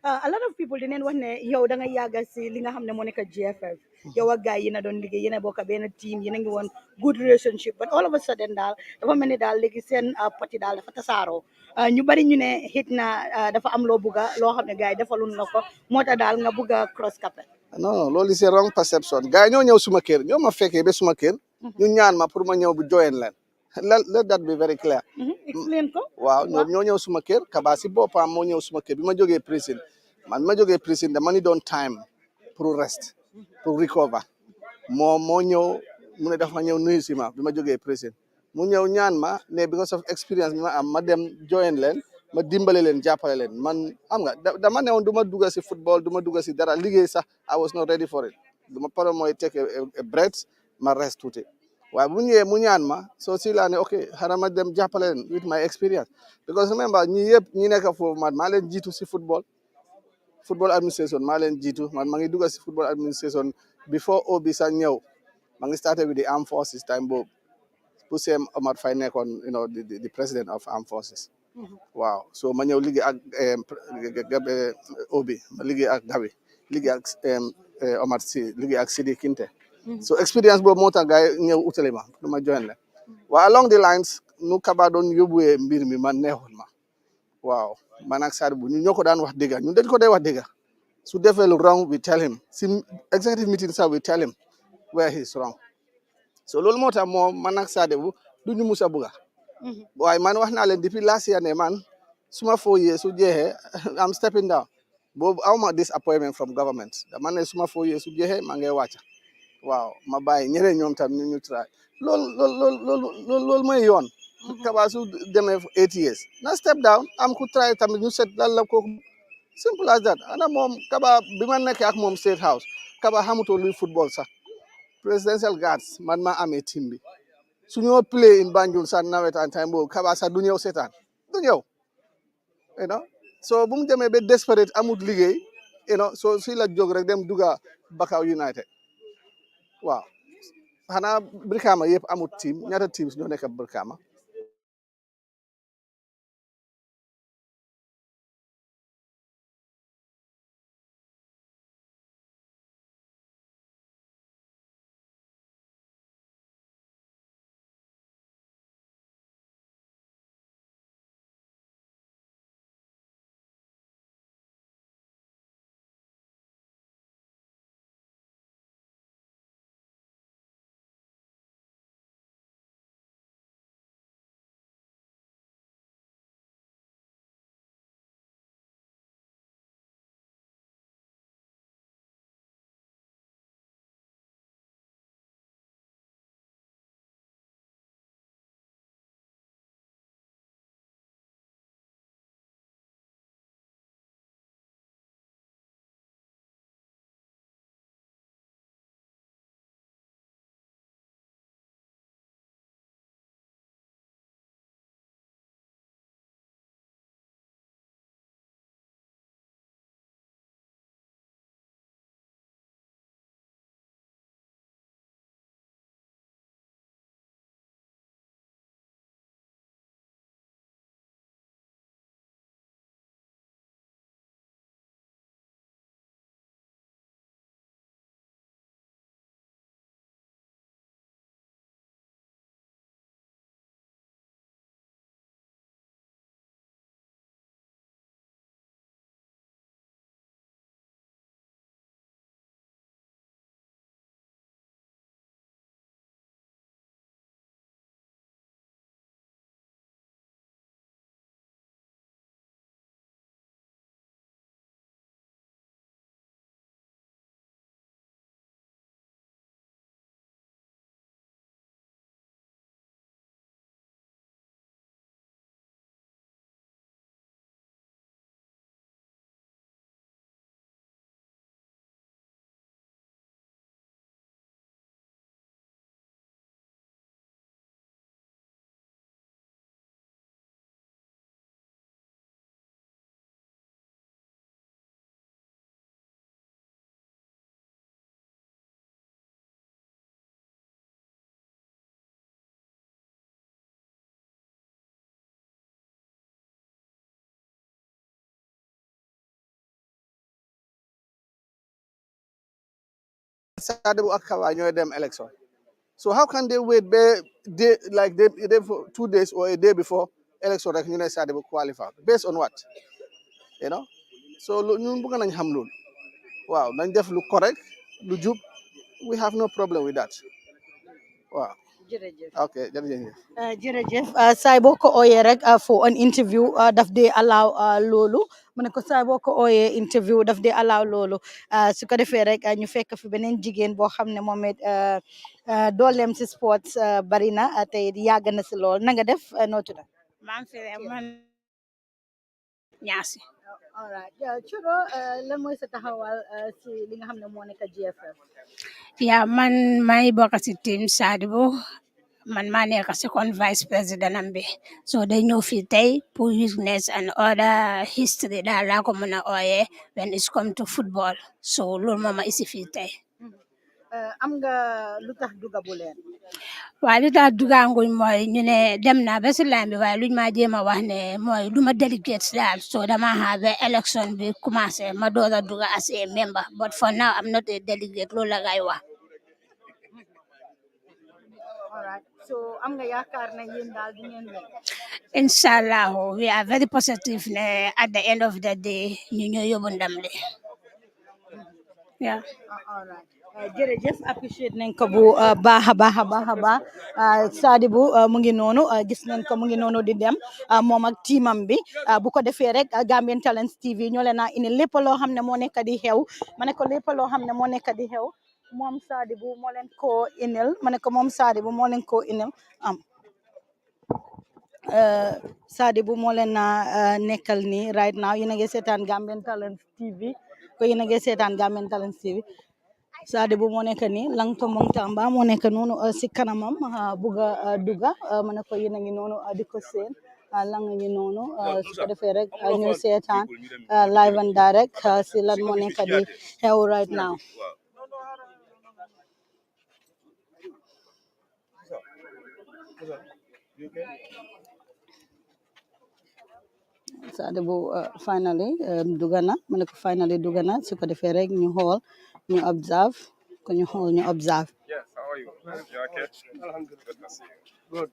a lot of people dinañ wax ne yow da nga yàgga si li nga xam ne moo nekk GFF yow ak gars yi yéen a doon liggéey yéen a bokk benn team yéen a ngi woon good relationship but all of a sudden daal dafa mel ni daal léegi seen parti daal dafa tasaaroo ñu bari ñu ne xit na dafa am loo bugga loo xam ne gars yi defalun la ko moo tax daal nga bugga cross capet. non loolu c'est wrong perception gars yi ñoo ñëw suma kër ñoo ma fekkee ba suma kër ñu ñaan ma pour ma ñëw bu join leen let that be very clear. explain ko. waaw ñoom ñoo ñëw suma kër Kaba si boppam moo ñëw suma kër bi ma jógee prison man ma jógee prison dama ni doon time pour rest pour recover moo ñëw mu ne dafa ñëw nuyu si ma bi ma jógee prison mu ñëw ñaan ma ne because of experience bi ma am ma dem join leen ma dimbale leen jàppale leen man xam nga dama ne woon du ma dugg si football du ma dugg si dara liggéey sax I was not ready for it du ma pare mooy take a breath ma rest tuuti waaye bu ñëwee mu ñaan ma soo si laa ne ok xaaral ma dem jàppale leen with my experience because remember ñi yëpp ñi nekk foofu man maa leen jiitu si football administration maa leen jiitu man maa ngi dugg si football administration before Obi sax ñëw maa ngi started with the armed forces time boobu bu seem Omar Faye nekkoon the president of armed forces waaw so ma ñëw liggéey ak Obi ma liggéey ak Gabi liggéey ak Omar Sy liggéey ak Sidi Kinte so experience boobu moo tax gars yi ñëw utali ma du ma join leen waaw along the lines nu Kaba doon yóbbuwee mbir mi man neexul ma waaw man ak Sadibou ñu ñoo ko daan wax dëgg ñun dañ ko dee wax dëgg su defee lu wrong we tell him si executive meeting sax we tell him where he is wrong so loolu moo tax moom man ak Sadibou du ñu mus a bugga waaye man wax naa leen depuis last year ne man suma 4 years su jeexee am stepping down boobu awma disappointment from government dama ne suma 4 years su jeexee maa ngi wàcca waaw ma bàyyi ñeneen ñoom tam ñu try loolu mooy yoon Kaba su demee 8 years na step down am ku try tamit ñu set lan la ko simple as that ana moom Kaba bi ma nekkee ak moom State House Kaba xamutoo luy football sax presidential guards man maa amee team bi su ñoo play in Banjul sax nawetaan time boobu Kaba sax du ñëw seetaan du ñëw so bu mu demee ba desperate amut liggéey so si la jóg rek dem duga Bakau United waaw xanaa Brikama yëpp amut team ñaata teams ñoo nekk Brikama Sadibou Kamaso ñooy dem election. So how can they wait they for 2 days or a day before election rek ñu ne Sadibou qualify based on what? You know? So ñun bëgg nañ xam loolu. Waaw nañ def lu correct lu jub. We have no problem with that. Wow. Okay, jërëjëf saay boo ko ooyee rek for an interview daf dee allow loolu mu ne ko saay boo ko ooyee interview daf dee allow loolu su ko defee rek ñu fekk fi beneen jigéen boo xam ne moom it dooleem si sports bari na te yàgg na si lool na nga def noo tudd man fi man ñaasi all right Curo lan mooy sa taxawal si li nga xam ne moo nekk GFF ya man may bokk ci team Sadibou man maa nekk second vice president am bi so day ñëw fii tey pour witness and other history daal laa ko mën a ooyee when it's come to football so loolu moo ma isi fii tey am nga lu tax duga bu leen waaye lu tax dugaanguñ mooy ñu ne dem naa ba si line bi waaye luñ ma jéem a wax ne mooy du ma delegate daal so dama have election bi commencé ma door a duga as a member but for now I'm not a delegate loolu la ngay wax alright so am nga yaakaar ne yéen daal di ngeen win inshallah we are very positive ne at the end of the day ñu ñoo yóbbu ndam li yeah alright jërëjëf appreciate nañ ko bu baax a baax a baax a baax Sadibou mu ngi noonu gis nañ ko mu ngi noonu di dem moom ak teamam bi bu ko defee rek Gambian Talents TV ñoo leen a indi lépp loo xam ne moo nekk di xew ma ne ko lépp loo xam ne moo nekk di xew moom Sadibou moo leen koo indil ma ne ko moom Sadibou moo leen koo indil Sadibou moo leen na nekkal nii right now yéen a ngi seetaan Gambian Talents TV ko yéen a ngi seetaan Gambian Talents TV Sadibou moo nekk nii lang to mong tamba moo nekk noonu si kanamam buga duga ma ne ko yéen a ngi noonu di ko seen lang ngi noonu su ko defee rek ñu seetaan live and direct si lan moo nekk di xew right now Sadibou finally dugana ma ne ko finally dugana su ko defee rek ñu xool ñu observe ko ñu xool ñu observe Yes, how are you? You okay? Alhamdulillah. Good to see you. Good.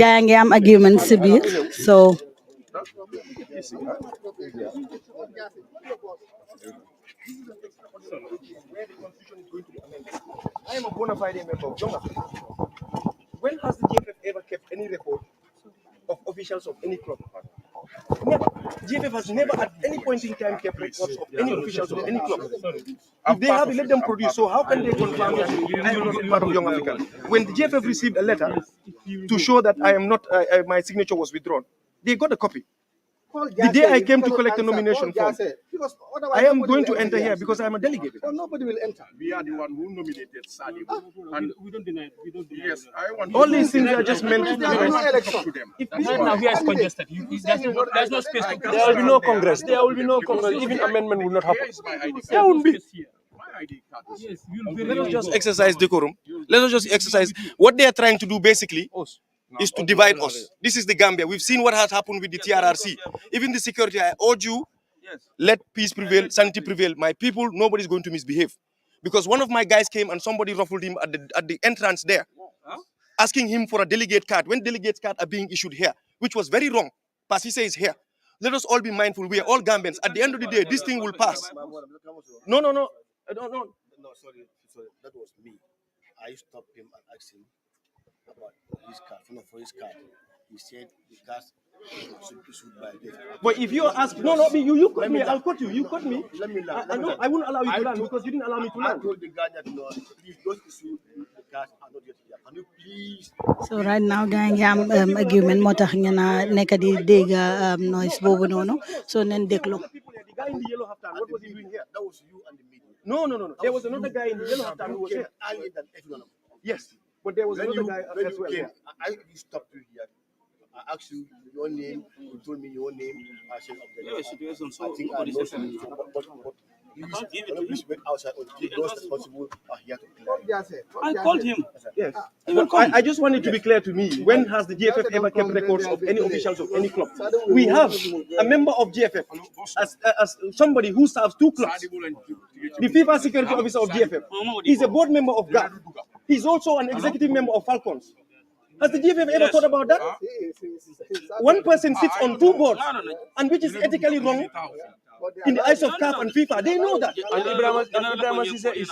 gaa ngi am argument si biir so I am a bona fide member of Jonga. When has the GFF ever kept any record of officials of any club? Never. GFF has never at any point in time kept records of any officials of any club. If they have, let them produce. So how can they confirm that I am not part of Young African? When the GFF received a letter to show that I am not, my signature was withdrawn, they got a copy. The day I came to collect a nomination form, I am going to enter here because I am a delegate. So nobody will enter. We are the one who nominated Sadibou. And We don't deny it. We don't deny yes, I want All these things are just meant to to no election to them. Right now, here is congested. There's no space to There will be no Congress. There will be no Congress. Even amendment will not happen. Here is my ID card. There won't be. My ID card. Yes, you'll be Let us just exercise decorum. Let us just exercise. What they are trying to do basically is to divide us. This is the Gambia. We've seen what has happened with the TRRC. Even the security, I urge you, let peace prevail, sanity prevail. My people, nobody's going to misbehave. Because one of my guys came and somebody ruffled him at the entrance there, asking him for a delegate card, when delegate cards are being issued here, which was very wrong. Pasi says here. Let us all be mindful. We are all Gambians. At the end of the day, this thing will pass. No. No, sorry. That was me. I stopped him and asked him about his card, for his card. He said the card should be issued by this. But if you ask, no, you cut me, I'll cut you. You cut me. Let me learn. I won't allow you to learn because you didn't allow me to I learn. told the guy that no, please don't issue the cards are not yet here. Can you please? so right now gaa ngi am argument moo tax ñu na nekk di dégg noise boobu noonu so nen déglu The guy in the yellow haftan, what was he doing here? That was you and the media. No. There was another guy in the yellow haftan who was here. Earlier than everyone of us. Yes, but there was When another you, guy when as you well. came, Here. I stopped you here. I asked you your name. You told me your name. I said, okay. Your situation, so I think I nobody know says anything. you. But Please wait outside until those responsible are here to clear. I called him. Yes. He will come. I just want it to be clear to me. When has the GFF ever kept records of any officials of any club? We have a member of GFF as somebody who serves 2 clubs. The FIFA security officer of GFF. He's a board member of GAF. He's also an executive member of Falcons. Has the GFF ever thought about that? One person sits on 2 boards, and which is ethically wrong in the eyes of CAF and FIFA. They know that. And Ibrahim Cisse is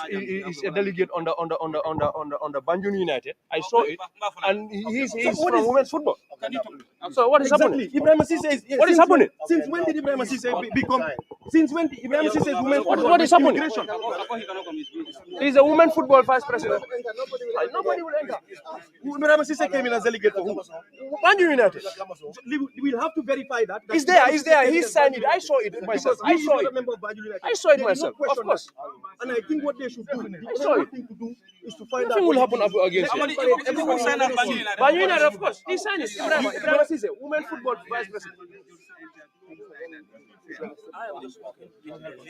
a delegate on the Banjul United. I saw it, and he's from women's football. So what is happening? Ibrahim Cisse is, What is happening? Since when did Ibrahim Cisse become? Since when Ibrahim Cisse is women's football? What is happening? Immigration. He's a women football vice president. Nobody will enter. Ibrahim Cisse came in as delegate for who? Banjul United. We'll have to verify that. He's there. He signed it. I saw it myself. I saw it myself. Of course. And I think what they should do, I saw it. to do is to find Nothing out will happen against him. Everyone sign up Banjul United, of course. He signed it. Ibrahim Cisse, women football vice president.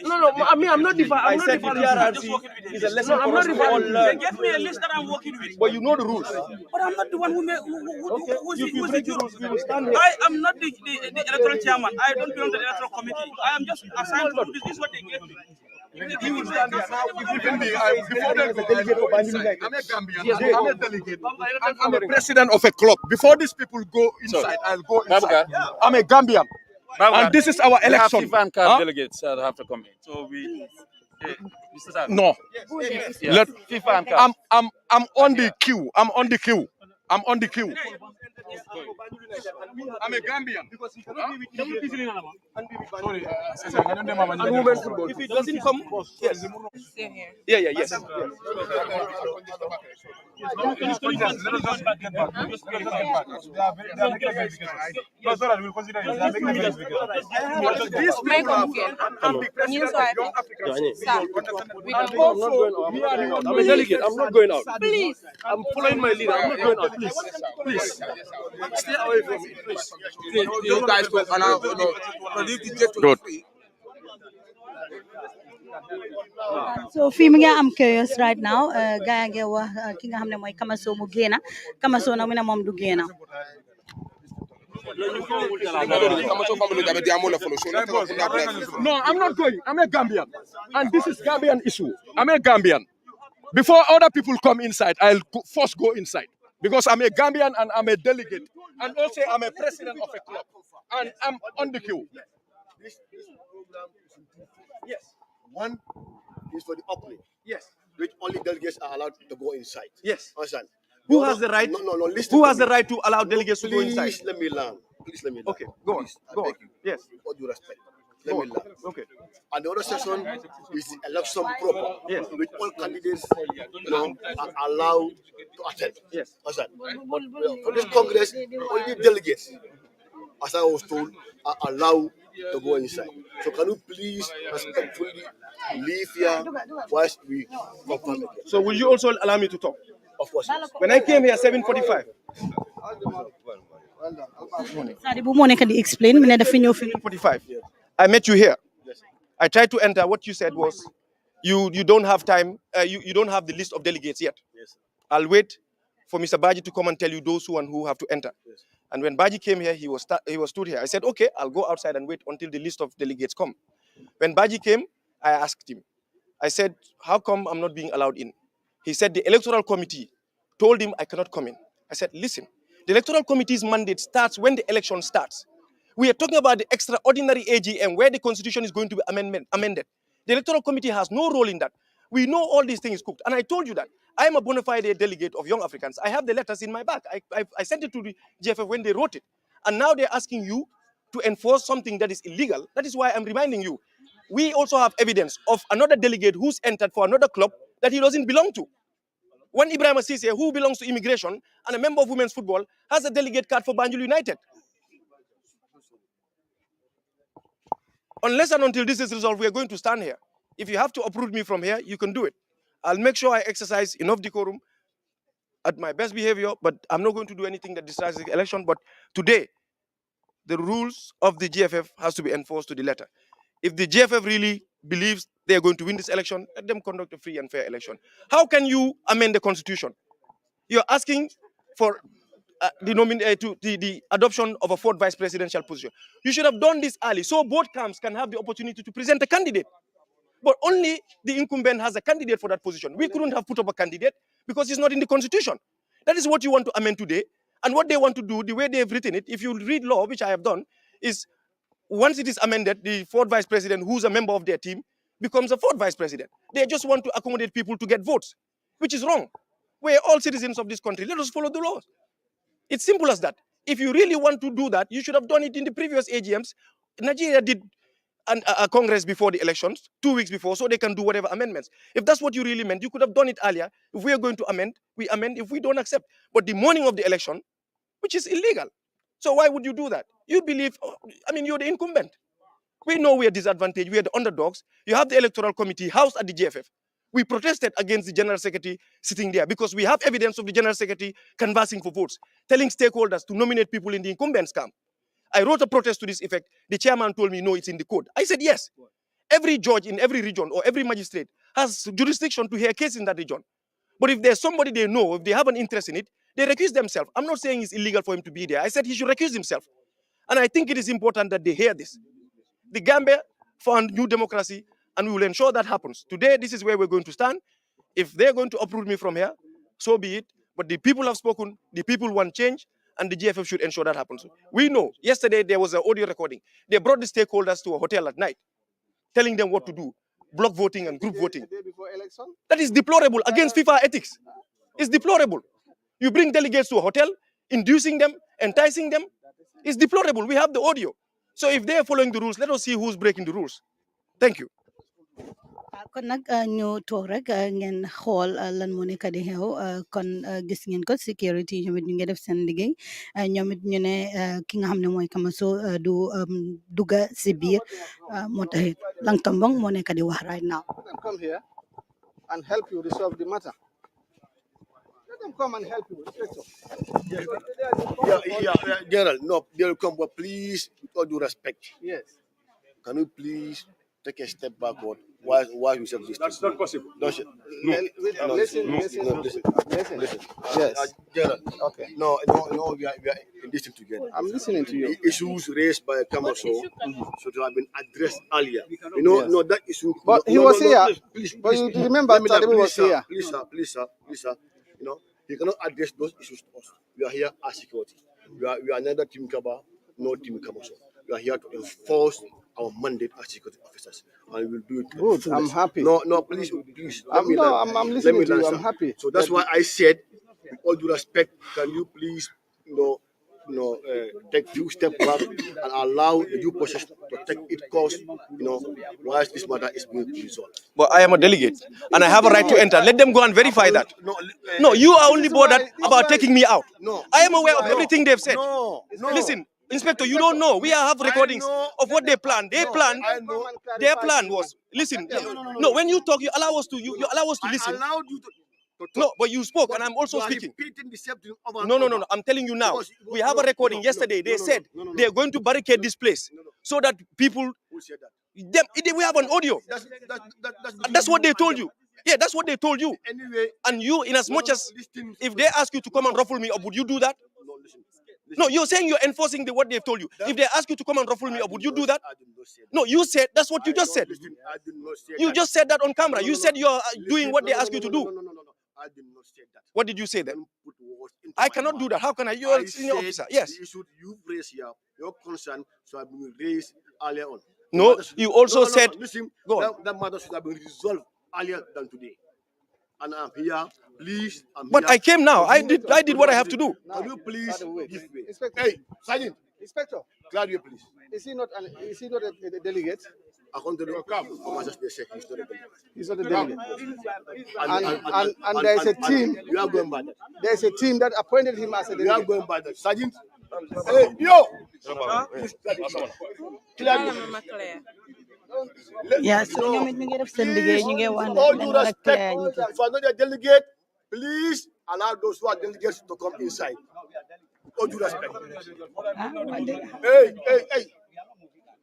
No, I'm not defining. I said the TRRC is a lesson for us to all learn. They gave me a list that I'm working with. But you know the rules. But I'm not the one who's the rules. We will stand here. I am not the electoral chairman. I don't belong to the electoral committee. I am just assigned to do this. This is what they gave me. You will stand here now. Before they go, I'm a Gambian. Yes, I'm a delegate. I'm a president of a club. Before these people go inside, I'll go inside. I'm a Gambian. And this is our election. FIFA and CAF delegates have to come in. So we. No. Let FIFA and CAF. I'm on the queue. I'm on the queue. I'm a Gambian. Because he cannot be with if he doesn't come, yes. Yes. I'm a delegate. I'm not going out. Please. I'm following my leader. I'm not going out. Please. Stay away from me. Please. You guys go Good. So fii mi nga am curious right now gaa ngi wax ki nga xam ne mooy Kamaso mu génna Kamaso nag mu ne moom du génna No, I'm not going. I'm a Gambian. And this is Gambian issue. I'm a Gambian. Before other people come inside, I'll first go inside. Because I'm a Gambian and I'm a delegate. And also I'm a president of a club. And I'm on the queue. This program is in 2 phases. Yes. One is for the uplink. Yes. Which only delegates are allowed to go inside. Yes. Understand? Who has the right? No. Listen. Who has the right to allow delegates to go inside? Please let me learn. Okay, go on. Go on. Yes. With all due respect. Let me learn. Okay. And the other session is the election proper. Yes. Which all candidates, are allowed to attend. Yes. Understand? But for this Congress, only delegates, as I was told, are allowed to go inside. So can you please respectfully leave here whilst we confirm again? So will you also allow me to talk? Of course. Yes. When I came here 7:45. Sadibou moo nekk di explain mu ne dafa ñëw fi 7:45. I met you here. I tried to enter. What you said was, you don't have time. You don't have the list of delegates yet. Yes. I'll wait for Mr. Baji to come and tell you those who have to enter. Yes. And when Baji came here, he was stood here. I said, okay, I'll go outside and wait until the list of delegates come. When Baji came, I asked him. I said, how come I'm not being allowed in? He said the electoral committee told him I cannot come in. I said, listen, the electoral committee's mandate starts when the election starts. We are talking about the extraordinary AGM where the constitution is going to be amended. The electoral committee has no role in that. We know all these things cooked. And I told you that. I am a bona fide delegate of Young Africans. I have the letters in my bag. I sent it to the GFF when they wrote it. And now they're asking you to enforce something that is illegal. That is why I'm reminding you. We also have evidence of another delegate who's entered for another club that he doesn't belong to. One Ibrahim Cisse, who belongs to immigration and a member of women's football, has a delegate card for Banjul United. Unless and until this is resolved, we are going to stand here. If you have to uproot me from here, you can do it. I'll make sure I exercise enough decorum at my best behavior, but I'm not going to do anything that distracts the election. But today, the rules of the GFF has to be enforced to the letter. If the GFF really believes They are going to win this election. Let them conduct a free and fair election. How can you amend the constitution? You're asking for the adoption of a fourth vice presidential position. You should have done this early so both camps can have the opportunity to present a candidate. But only the incumbent has a candidate for that position. We couldn't have put up a candidate because it's not in the constitution. That is what you want to amend today. And what they want to do, the way they've written it, if you read law, which I have done, is once it is amended, the fourth vice president, who's a member of their team, becomes a fourth vice president. They just want to accommodate people to get votes, which is wrong. We're all citizens of this country. Let us follow the laws. It's simple as that. If you really want to do that, you should have done it in the previous AGMs. Nigeria did a Congress before the elections, 2 weeks before, so they can do whatever amendments. If that's what you really meant, you could have done it earlier. If we are going to amend, we amend. If we don't accept. But the morning of the election, which is illegal. So why would you do that? You believe, you're the incumbent. We know we are disadvantaged. We are the underdogs. You have the electoral committee housed at the GFF. We protested against the general secretary sitting there because we have evidence of the general secretary canvassing for votes, telling stakeholders to nominate people in the incumbents camp. I wrote a protest to this effect. The chairman told me, no, it's in the code. I said, yes. Every judge in every region or every magistrate has jurisdiction to hear a case in that region. But if there's somebody they know, if they have an interest in it, they recuse themselves. I'm not saying it's illegal for him to be there. I said he should recuse himself. And I think it is important that they hear this. The Gambia found new democracy, and we will ensure that happens. Today, this is where we're going to stand. If they're going to uproot me from here, so be it. But the people have spoken, the people want change, and the GFF should ensure that happens. We know, yesterday there was an audio recording. They brought the stakeholders to a hotel at night, telling them what to do, block voting and group voting. The day before election? That is deplorable against FIFA ethics. It's deplorable. You bring delegates to a hotel, inducing them, enticing them. It's deplorable. We have the audio. So if they are following the rules, let us see who's breaking the rules. Thank you. kon nag ñu toog rek ngeen xool lan moo nekk di xew kon gis ngeen ko sécurité ñoom it ñu ngi def seen liggéey ñoom it ñu ne ki nga xam ne mooy Kamaso du dugga si biir moo taxit Lang Tombong moo nekk di wax right now. Let them come here and help you resolve the matter. Let them come and help you. General, no, they'll come, but please, with all due respect. Yes. Can you please take a step backward? Why you serve this? That's not possible. Listen. Yes. General. Okay. No, we are listening together. I'm listening to you. The issues raised by Kamaso should have been addressed earlier. No, that issue. But he was here. Please, but you remember Sadibou was here. Please, sir. He cannot address those issues to us. We are here as security. We are neither Team Kaba nor Team Kamaso. We are here to enforce our mandate as security officers, and we will do it. Good. I'm happy. No, please. I'm listening to you. I'm happy. So that's why I said, with all due respect, can you please, take few steps back and allow the due process to take its course, whilst this matter is being resolved. But I am a delegate, and I have a right to enter. Let them go and verify that. No, you are only bothered about taking me out. No, I am aware of everything they've said. No. Listen, Inspector, you don't know. We have recordings of what they planned. Their plan was, listen, no, when you talk, you allow us to listen. I allowed you to No, but you spoke, and I'm also speaking. No. I'm telling you now. We have a recording yesterday. They said they're going to barricade this place so that people. Who said that? We have an audio. That's what they told you. Yeah, that's what they told you. Anyway, and you, in as much as if they ask you to come and ruffle me up, would you do that? No, listen. No, you're saying you're enforcing what they've told you. If they ask you to come and ruffle me up, would you do that? I did not say that. No, you said that's what you just said. I did not say You that. just said that on camera. You said you're doing what they ask you to do. No. I did not say that. What did you say then? Put words into I my cannot do mouth. that. How can I? You're a senior said officer. Yes. The issue you raised here, your concern, should have been raised earlier on. No, you also said. Listen, Go on. that matter should have been resolved earlier than today. And I'm here, please. But I came now. I did what I have to do. Can you please give way? Inspector. Hey, Sergeant. Inspector. Glad you please. Is he not a delegate? According to the officers, they say he's not a delegate. He's not a delegate. And there's a team. You are going by that. There's a team that appointed him as a delegate. You are going by that. Sergeant. Hey, yo! Yeah, so ñoom it ñu ngi def seen liggéey ñu ngi wax ne all dañ due war a respect, clear ñu if I'm not a delegate, please allow those who are delegates to come inside. All due respect. Hey.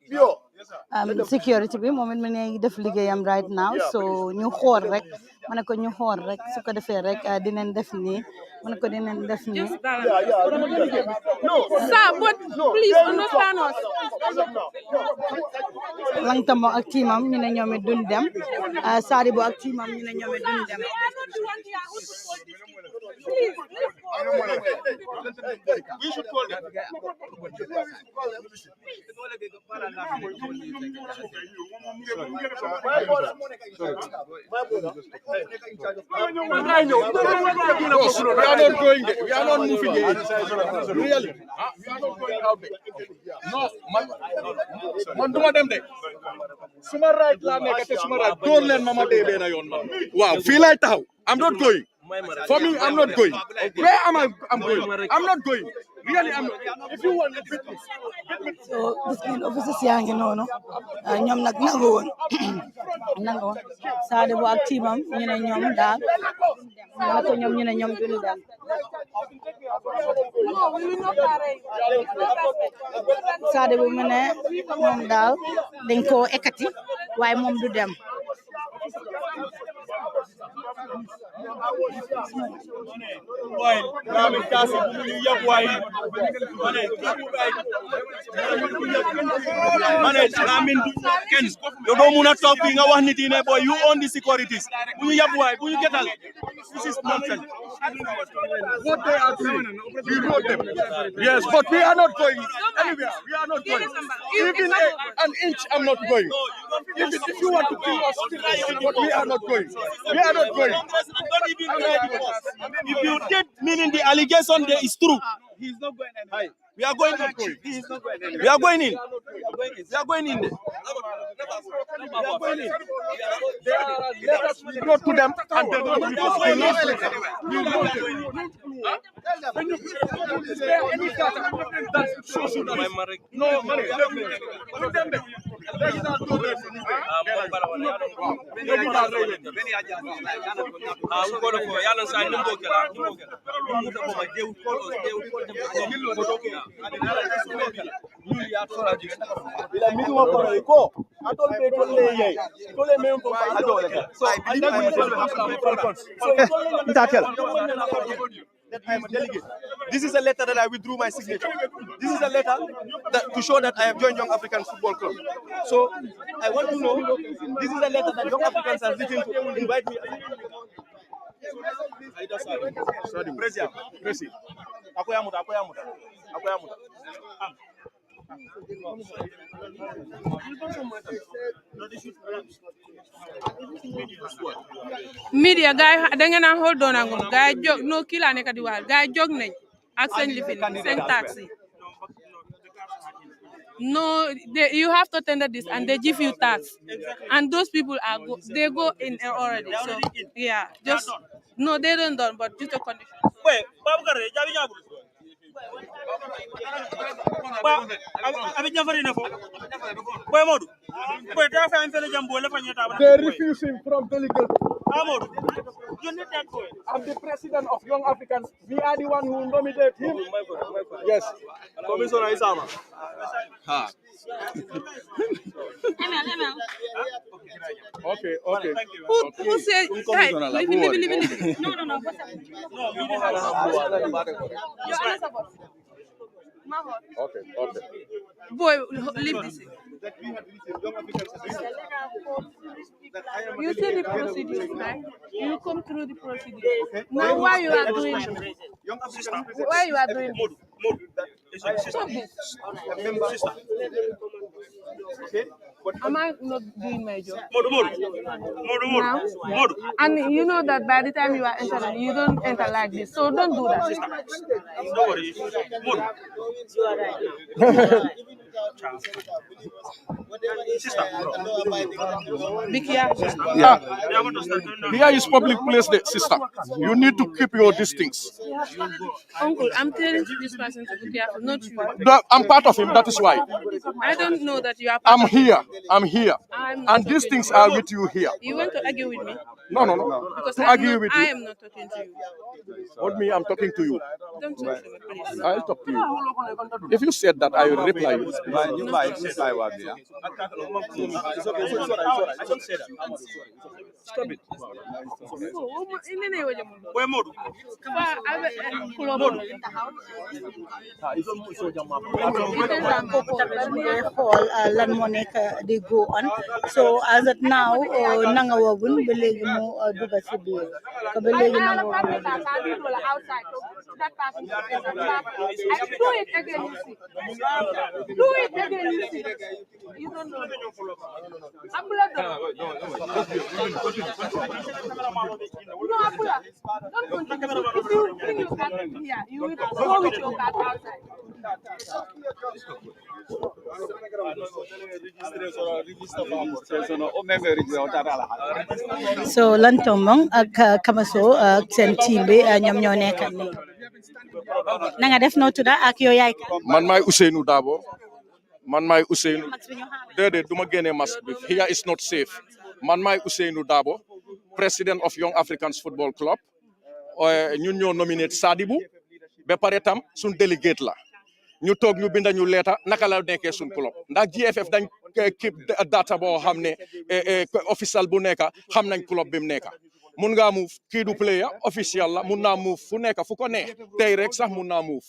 Yo, security bi moom it mu ngi def liggéeyam right now so ñu xool rek ma ne ko ñu xool rek su ko defee rek dinañ def nii ma ne ko dinañ def nii. Sir, but please understand us. Langtamo ak teamam ñu ne ñoom it duñ dem Sadibou ak teamam ñu ne ñoom it duñ dem. We should call them. We are not going there. We are not moving there. Really? We are not going out there. No, man duma dem de. Suma right la nekk te suma right door leen ma dee benn yoon man. Waaw fii lay taxaw. I'm not going. For me, I'm not going. Where am I? I'm going. I'm not going. Really, I'm not. If you want to beat me. So discipline officers yaa ngi noonu ñoom nag nangu woon Sadibou ak teamam ñu ne ñoom daal ma ne ko ñoom ñu ne ñoom duñu dem. Sadibou mu ne moom daal dañ koo ekati waaye moom du dem. You don't want to talk being a one boy. You own the securities. This is nonsense. What they are doing, we know them. Yes, but we are not going anywhere. We are not going. Even an inch, I'm not going. If you want to kill us, but we are not going. We are not going. If you did, meaning the allegation there is true. He's not going anywhere. We are going in. We are going in. We are going in. We are going in. Let us go to them and then we will not when you any data that shows you that no money. That I am a delegate. This is a letter that I withdrew my signature. This is a letter to show that I have joined Young African Football Club. So I want to know, this is a letter that Young Africans have written to invite me. Media guy da ngeen a hold on ngum guy jog no kila nekk di wax guy jog nañ ak seen lifin seen taxi. No, you have to tender this and they give you tax. And those people are they go in already. So yeah, just no, they don't done, but due to conditions. Wait, they refuse him from delegate. You need that boy. I'm the president of Young Africans. We are the one who nominate him. Yes. Commissioner Isama. Okay. Who said? Hey, leave. No. Okay. Boy, leave this. You see the procedures, right? You come through the procedures. Okay. Now, why you are doing this? Why you are doing this? Stop this. Okay. Am I not doing my job? Now? And you know that by the time you are entering, you don't enter like this. So don't do that. Don't worry. Here is public place, sister. You need to keep your distance. Uncle, I'm telling this person to be careful, not you. I'm part of him, that is why. I don't know that you are. I'm here. I'm here. I'm not And these talking things to you. are with you here. You want to argue with me? No, no, no. Because To I'm argue not, with I you. am not talking to you. What me? I'm talking to you. Don't talk to me, please. I'll talk to you. If you said that, I will reply you. Stop it. xool lan moo nekk di go on so as at now nanga wagun ba léegi mu dugg ci biir ko ba léegi nanga wagun Do it again, you see. Do it again, you see. You don't know. No, Abula, don't continue. If you bring your card here, you will go with your card outside. so lan tombong ak Kamaso ak seen team bi ñoom ñoo nekk nii na nga def noo tudda ak yow yaay kan Man maay Ousseynou Dabo. Man maay Ousseynou. Déedéet du ma génnee masque bi. Here is not safe. Man maay Ousseynou Dabo, president of Young Africans Football Club. Ñun ñoo nominate Sadibou ba pare tam suñ délégué la. ñu toog ñu binda ñu leeta naka la nekkee suñ club ndax GFF dañ keep data boo xam ne official bu nekk xam nañ club bi mu nekk mun ngaa move kii du player official la mun naa move fu nekk fu ko neex tey rek sax mun naa move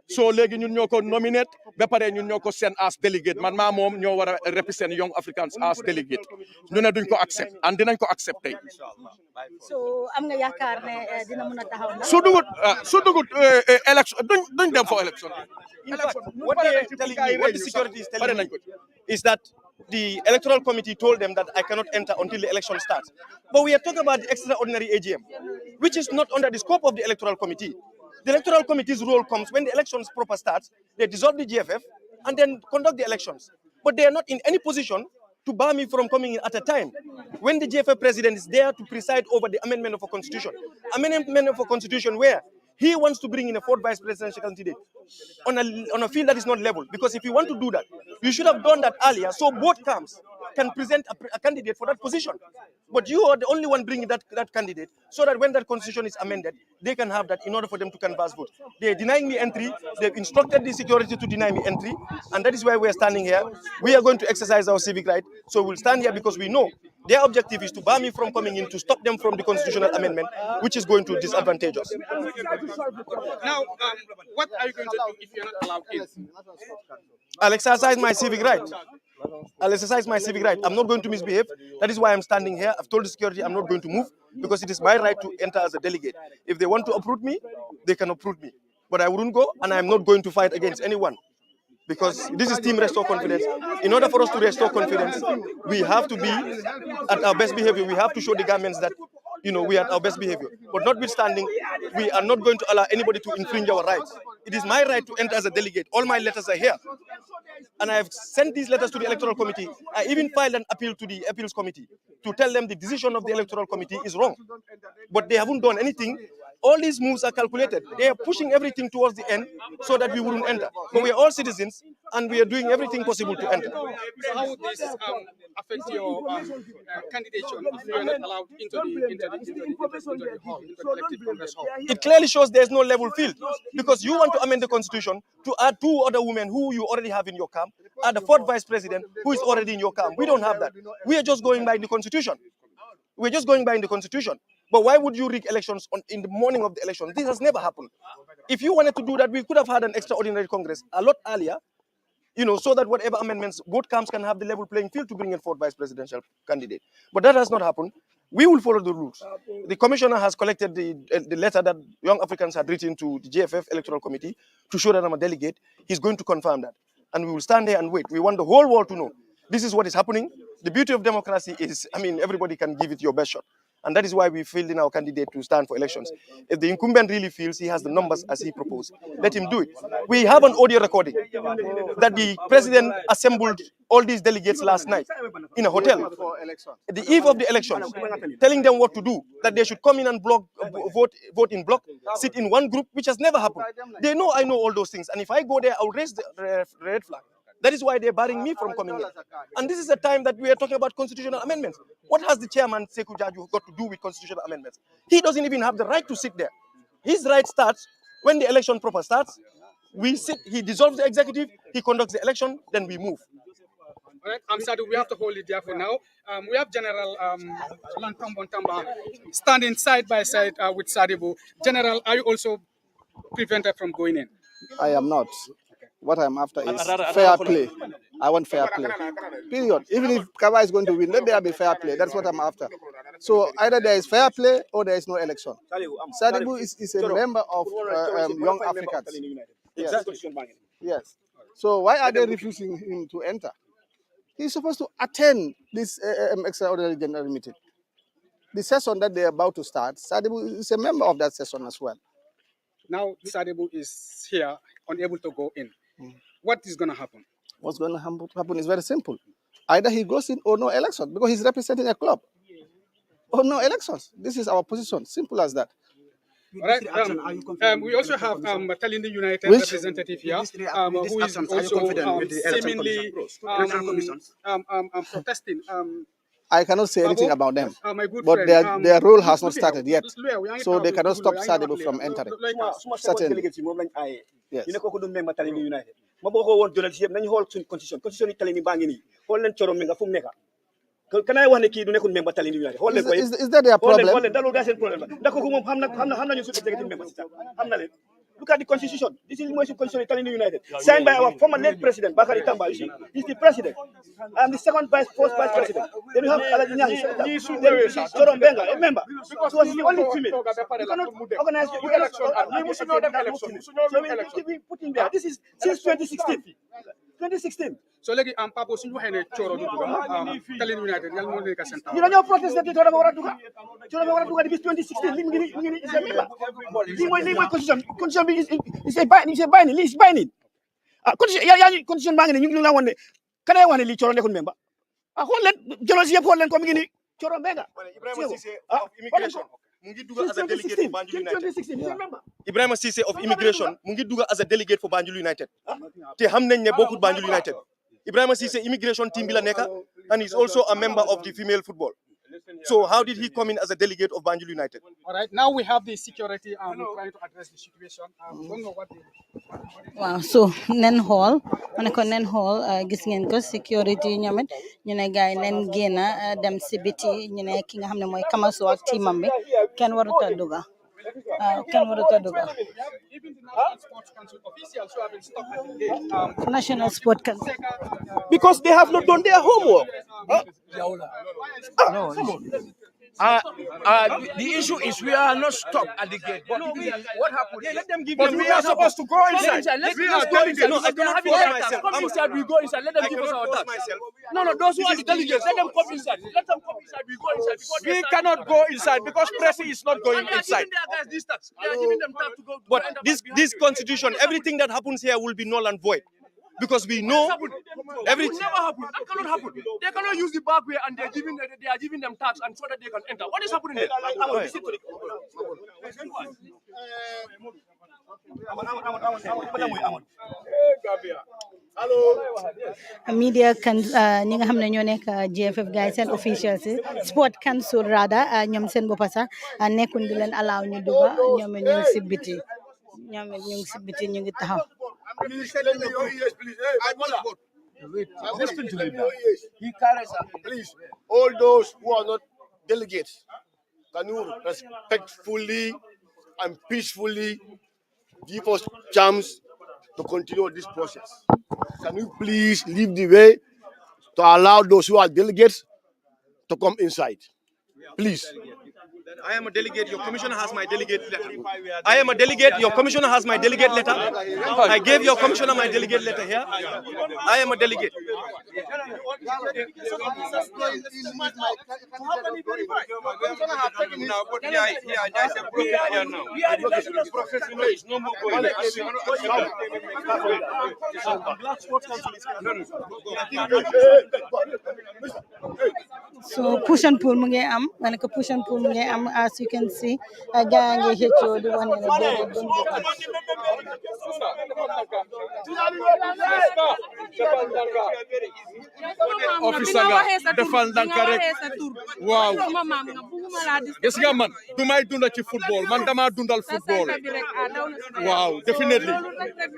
so léegi ñun ñoo ko nominate ba pare ñun ñoo ko send as delegate man maa moom ñoo war a represent Young Africans as delegate ñu ne duñ ko accept and dinañ ko accept tey so am nga yaakaar ne dina mën a taxaw su dugut élection duñ dem for élection In fact, what they're telling me, what the security is telling me, is that the electoral committee told them that I cannot enter until the election starts. But we are talking about the extraordinary AGM, which is not under the scope of the electoral committee. The electoral committee's role comes when the elections proper starts, they dissolve the GFF and then conduct the elections. But they are not in any position to bar me from coming in at a time when the GFF president is there to preside over the amendment of a constitution. Amendment of a constitution where he wants to bring in a fourth vice presidential candidate on a field that is not level. Because if you want to do that, you should have done that earlier so both camps can present a candidate for that position. But you are the only one bringing that candidate so that when that constitution is amended, they can have that in order for them to canvass vote. They're denying me entry. They've instructed the security to deny me entry. And that is why we're standing here. We are going to exercise our civic right. So we'll stand here because we know their objective is to bar me from coming in, to stop them from the constitutional amendment, which is going to disadvantage us. Now, what are you going to do if you're not allowed in? I'll exercise my civic right. I'll exercise my civic right. I'm not going to misbehave. That is why I'm standing here. I've told the security I'm not going to move because it is my right to enter as a delegate. If they want to uproot me, they can uproot me. But I wouldn't go, and I'm not going to fight against anyone. Because this is team restore confidence. In order for us to restore confidence, we have to be at our best behavior. We have to show the governments that, we are at our best behavior. But notwithstanding, we are not going to allow anybody to infringe our rights. It is my right to enter as a delegate. All my letters are here. And I have sent these letters to the Electoral Committee. I even filed an appeal to the Appeals Committee to tell them the decision of the Electoral Committee is wrong. But they haven't done anything. All these moves are calculated. They are pushing everything towards the end so that we wouldn't enter. But we are all citizens, and we are doing everything possible to enter. So how would this affect your candidature if you are not allowed into the hall, into the elected Congress hall? It clearly shows there is no level field, because you want to amend the constitution to add two other women who you already have in your camp, add a fourth vice president who is already in your camp. We don't have that. We are just going by the constitution. We're just going by the constitution. But why would you rig elections in the morning of the election? This has never happened. If you wanted to do that, we could have had an extraordinary Congress a lot earlier, so that whatever amendments, both camps can have the level playing field to bring in fourth vice presidential candidate. But that has not happened. We will follow the rules. The commissioner has collected the letter that Young Africans had written to the GFF Electoral Committee to show that I'm a delegate. He's going to confirm that. And we will stand there and wait. We want the whole world to know this is what is happening. The beauty of democracy is, everybody can give it your best shot. And that is why we filled in our candidate to stand for elections. If the incumbent really feels he has the numbers as he proposed, let him do it. We have an audio recording that the president assembled all these delegates last night in a hotel, at the eve of the elections, telling them what to do, that they should come in and vote in block, sit in one group, which has never happened. They know I know all those things. And if I go there, I'll raise the red flag. That is why they're barring me from coming in. And this is a time that we are talking about constitutional amendments. What has the chairman, Sekou Jaju, got to do with constitutional amendments? He doesn't even have the right to sit there. His right starts when the election proper starts. We sit, he dissolves the executive, he conducts the election, then we move. All right, Sadibou, we have to hold it there for now. We have General Lantambo Ntamba standing side by side with Sadibou. General, are you also prevented from going in? I am not. What I'm after is fair play. I want fair play. Period. Even if Kaba is going to win, let there be fair play. That's what I'm after. So either there is fair play or there is no election. Sadibou is a member of Young Africans. Yes. Yes. So why are they refusing him to enter? He's supposed to attend this extraordinary general meeting. The session that they're about to start, Sadibou is a member of that session as well. Now Sadibou is here, unable to go in. What is going to happen? What's going to happen is very simple. Either he goes in or no election, because he's representing a club. Or no elections. This is our position. Simple as that. All right. We also have Talindi United representative here, who is also seemingly protesting. I cannot say anything about them, but their role has not started yet, so they cannot stop Sadibou from entering. Certainly. Yes. Can I want to keep doing member telling you? Is that their problem? Look at the constitution. This is the most constitution telling the United. Signed by our former late president, Bakari Tamba. You see, he's the president. I'm the first vice president. Then you have Sorom Benga, a member. So he's the only female. You cannot organize the election. So we put in there. This is since 2016. 2016. So legi Papa suñu waxé né Choro du duga Talin United yalla mo nekk sen taw. Ñu dañoo protester di Choro wara duga. Choro wara duga depuis 2016 li ngi is a member. Li moy constitution bi is a binding li is binding. Ah constitution ba ngi ñu ngi la wone kanay wone li Choro nekkul member. Ah xol leen jëlo ci yépp xol leen ko mi ngi ni Choro Benga. Ibrahima Cissé of immigration mu ngi duga as a delegate for Banjul United. Ibrahima Cissé of immigration mu ngi duga as a delegate for Banjul United. Te xam nañ ne bokut Banjul United. Ibrahima Cissé immigration team bi la nekk, and he's also a member of the female football. So how did he come in as a delegate of Banjul United? All right, now we have the security trying to address the situation. Don't know what Wow, so nen hall nen hall gis ngeen ko security ñamit ñu ne gaay nen génna dem ci biti ñu ne ki nga xamne moy Kamaso ak teamam bi kenn warut a duga even the National Sports Council officials who have been stopped at the gate. National Sport Council. Because they have not done their homework. The issue is we are not stopped at the gate. But what happened? Let them give But we are supposed to go inside. Let's go inside. No, I cannot force myself. Come inside, we go inside. Let them give us our tax. No, those who are the delegates, let them come inside. Let them come inside, we go inside. We cannot go inside because Presi is not going inside. They are giving them tax to go. But this constitution, everything that happens here will be null and void. Because we know everything. It will never happen. That cannot happen. They cannot use the back way and they are giving them tax and so that they can enter. What is happening there? Media kan ñi nga xamne ñoo nekk GFF guys and officials sport council rada ñom seen boppa sax nekkun di leen allow ñu duga ñom ñu ci biti ñu ngi taxaw. Listen to him. He carries up. Please, all those who are not delegates, can you respectfully and peacefully give us chance to continue this process? Can you please leave the way to allow those who are delegates to come inside? Please. I am a delegate. Your commissioner has my delegate letter. I am a delegate. Your commissioner has my delegate letter. I gave your commissioner my delegate letter here. I am a delegate. So push and pull mu ngi am ma ne ko push and pull mu ngi am as you can see gaa ngi xëccoo di wane ne déedéet duñ bokk. Officer nga defal ndànk rek waaw gis nga man du may dunda ci football man dama dundal football waaw definitely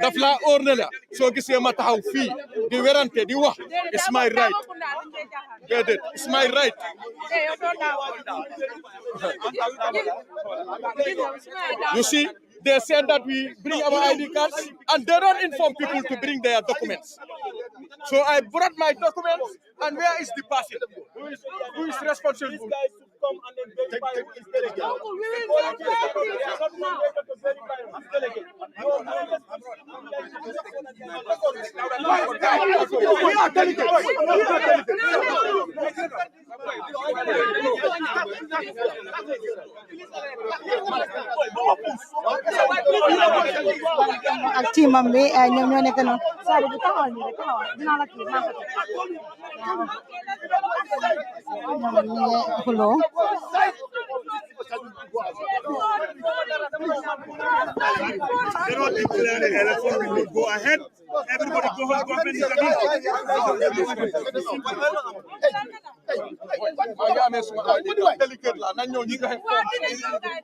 daf laa óor ne la soo gisee ma taxaw fii di werante di wax it's my right déedéet it's my right you see they said that we bring our ID cards and they don't inform people to bring their documents. So I brought my documents and where is the person? Who is responsible? ak teamam bi ñoom ñoo nekk noonu Sadio bu taxawal nii rek taxawal dinaa la kii naa ko teg ñoom ñu ngi xuloo They don't declare the election will go ahead. Everybody go home, government is delicate la na ñoo ñi nga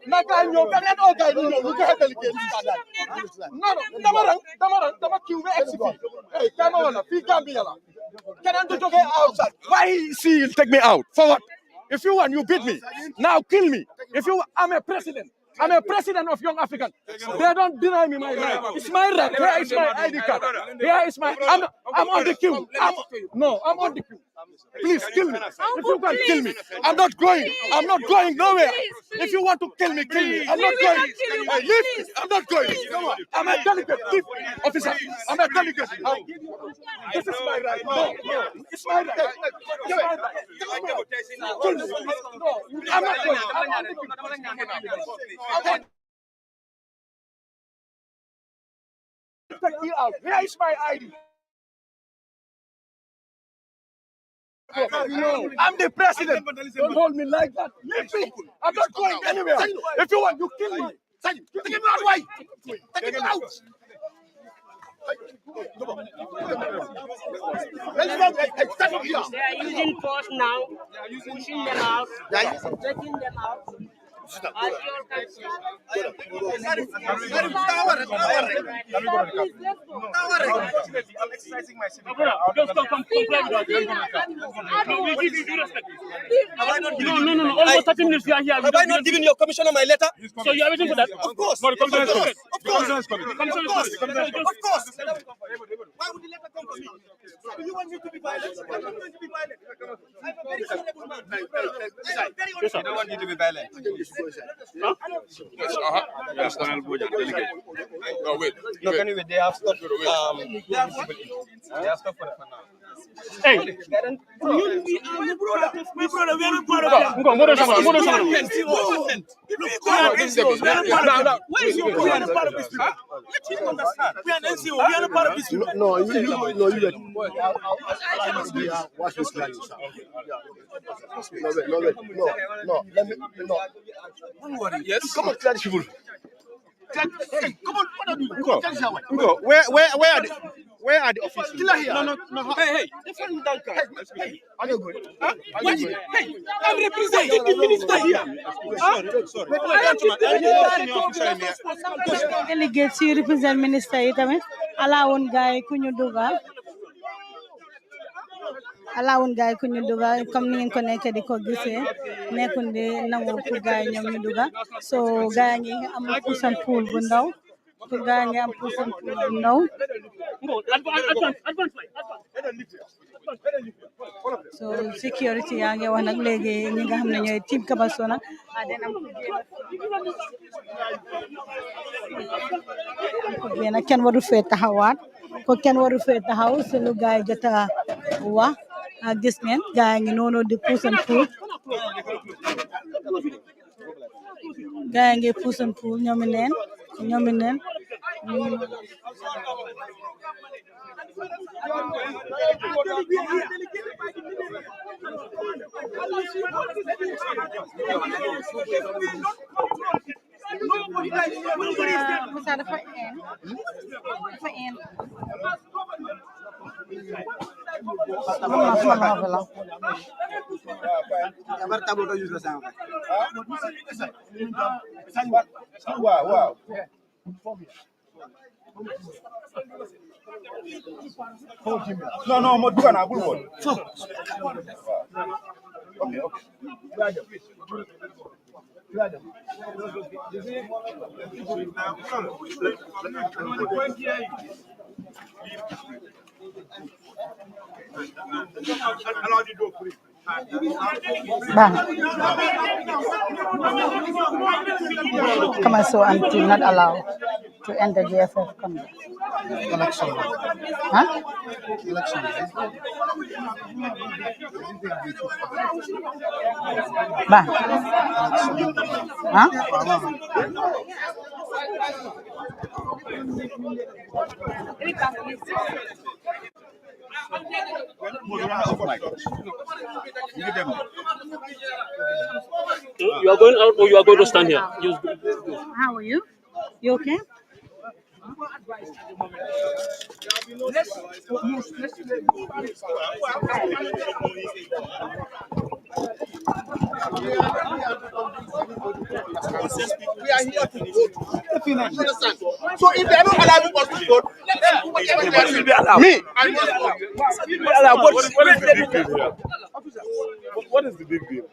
na ka ñoo ka leen o gay ñoo ñu ko delicate non dama kiw be exfi hey kama wala fi Gambia la keneen du jóge outside why see take me out for what if you want you beat me now kill me if you I'm a president of Young African. They don't deny me my right. It's my right. Here is my ID card. Here is my. I'm on the queue. I'm on the queue. Please kill me. If you can kill me, I'm not going. I'm not going nowhere. If you want to kill me, kill me. I'm not going. Hey, leave me. I'm not going. I'm a delegate. Leave, officer. I'm a delegate. This is my right. No, it's my right. It's my right. Kill me. No, I'm not going. I'm on the queue. Take me out. Where is my ID? No, I'm the president. Don't hold me like that. Leave me. I'm not going anywhere. If you want, you kill me. Take him out. Why? Take him out. Stand up here. They are using force now. They are pushing them out. They are taking them out. I'm exercising my civic right. Just come No. Almost 30 minutes you are here. Have I not given your commissioner my letter? So you are waiting for that? Of course. Of course. Of course. Why would the letter come from me? Do you want me to be violent? I don't want to be violent. I'm a very honorable man. I don't want you to be violent. Huh? Yes, no, wait. Look, anyway, they have stopped. They have stopped for now. Hey, my brother, we are not part of them. Where is your we are not part of this people? Let him understand. We are an NCO. We are not part of this people. No, you watch this line. No. Let me. Don't worry. Yes. Come on, clear the people. Hey, come on, what are you doing? Go. Where are the officials? Still here. No. Hey. Hey. Are you good? Huh? Hey, I'm representing the minister here. Sorry. Delegates yi represent minister yi tamit alawun gaay ku ñu dugal comme ni ngeen ko nekk di ko gisee nekkun di nangu pour gaay ñoom ñu dugal so gaay ngi am push and pull bu ndaw pour gaay ngi am push and pull bu ndaw so security yaa ngi wax nag léegi ñi nga xam ne ñooy team Kamaso nag den am ko génn kenn waru fee taxawaat ko kenn waru fee taxaw si lu gaay jota wax gis ngeen gaay ngi noonu di push and pull gaay ngi push and pull ñoomi neen Wow. No, mo duga na bul won. Okay. Kamaso and team not allowed to enter GFF Congress. Election. Huh? Election. Bah. Huh? You are going out or you are going to stand here? How are you? You okay? We are here to vote. Understand? So if they are not allowing us to vote, me, I must vote. What is the big deal?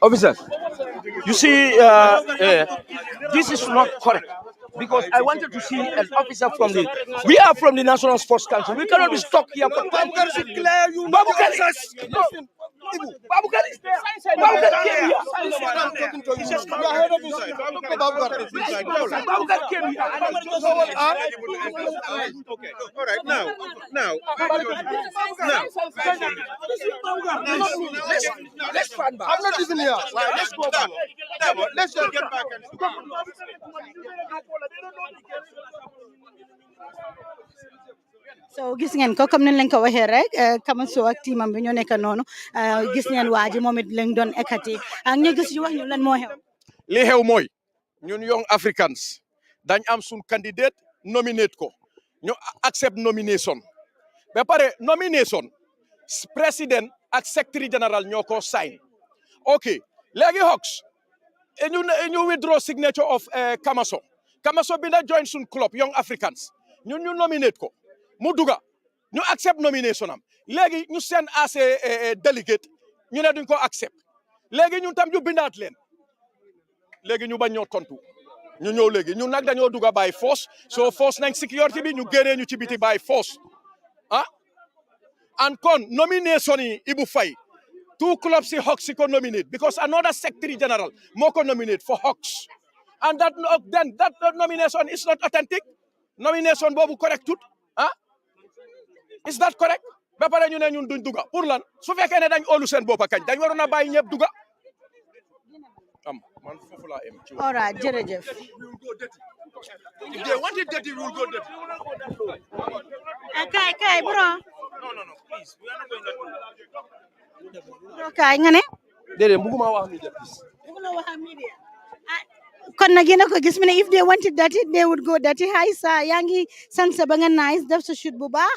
Officers, you see, this is not correct because I wanted to see an officer from the. We are from the National Sports Council. We cannot be stuck here for 10 years. Babukar is there. Babukar came here. Babukar came here. Okay. All right. Now. Let's stand back. I'm not even here. Let's go back. Let's just get back and So gis ngeen ko comme nañ leen ko waxee rek Kamaso ak teamam bi ñoo nekk noonu gis ngeen waa ji moom it lañ doon ekati ak ñu gis ñu wax ñu lan moo xew. li xew mooy ñun Young Africans dañ am suñ candidate nominate ko ñu accept nomination ba pare nomination président ak secretary general ñoo ko sign ok léegi Hawks ñu withdraw signature of Kamaso bi na join suñ club Young Africans ñun ñu nominate ko mu duga ñu accept nomination am léegi ñu send as a delegate ñu ne duñ ko accept léegi ñun tam ñu bindaat leen léegi ñu bañ ñoo tontu ñu ñëw léegi ñun nag dañoo duga by force so force nañ security bi ñu génnee ñu ci biti by force and kon nomination yi Ibu Faye 2 clubs si Hawks ko nominate because another secretary general moo ko nominate for Hawks and that nomination is not authentic nomination boobu correctut is that correct ba pare ñu ne ñun duñ duga pour lan su fekkee ne dañ óolu seen boppa kañ dañ waroon a bàyyi ñëpp duga man foofu laa em all right jërëjëf. if they want it dirty, we will go dirty. Kay bro. No, please. We are not going that way. Kay nga ne. déedéet bëgguma wax media please. Bëgguma wax media. Kon nag yéen a ko gis mu ne if they wanted dirty they would go dirty hay sa yaa ngi sanse ba nga nice def sa shoot bu baax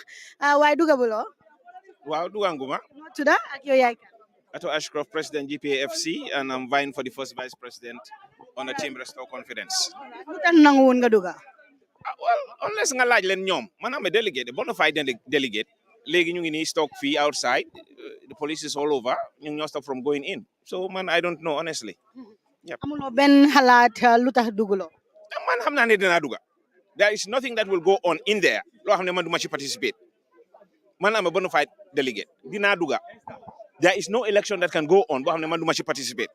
waaye dugabuloo. Waaw duganguma. Noo tudda ak yow yaay kan. Ato Ashcroft, President GPAFC, and I'm vying for the first Vice President on the Team Restore Conference. Lu tax nanguwul nga duga. Well, unless nga laaj leen ñoom, man am a delegate, a bona fide delegate. Léegi ñu ngi nii stock fii outside, the police is all over, ñu ngi ñoo stop from going in. So man, I don't know honestly. Yep. Amuloo benn xalaat lu tax duguloo. Man xam naa ne dinaa duga. There is nothing that will go on in there. Loo xam ne man du ma ci participate. Man am a bona fide delegate. Dinaa duga. There is no election that can go on boo xam ne man du ma ci participate.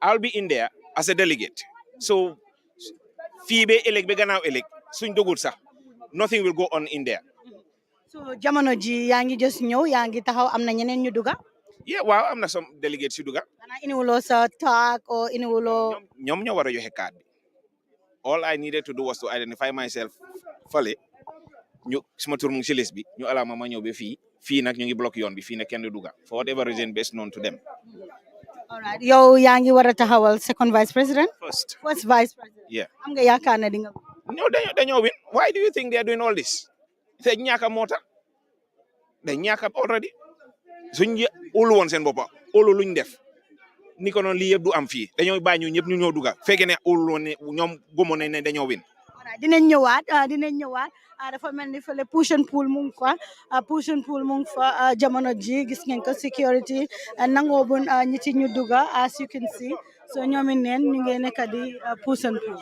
I'll be in there as a delegate. So fii ba ëllëg ba gannaaw ëllëg suñ dogul sax nothing will go on in there. So jamono ji yaa ngi just ñëw yaa ngi taxaw am na ñeneen ñu duga. Yeah, waaw am na some delegates yu duga. Xanaa iniwuloo sa tag o iniwuloo. ñoom ñoo war a joxe card bi. All I needed to do was to identify myself fale ñu suma tur mu ngi si liste bi ñu ala ma ñëw ba fii nag ñu ngi block yoon bi fii nag kenn du dugga for whatever reason best known to them. All right yow yaa ngi war a taxawal second vice president. First vice president. yeah. am nga yaakaar ne di nga. No, dañoo win. Why do you think they are doing all this? Te ñàkk moo tax dañ ñàkk already suñ óolu woon seen boppa óolu luñ def ni ko noonu lii yëpp du am fii dañoo bàyyi ñu ñëpp ñu ñoo dugga fekkee ne óolu woon ne ñoom gëmoon nañ ne dañoo win. dinañ ñëwaat dafa mel ni fële push and pull mu ngi fa jamono ji gis ngeen ko security nangoo bun ñi ci ñu dugga as you can see so ñoomi neen ñu ngi nekk di push and pull.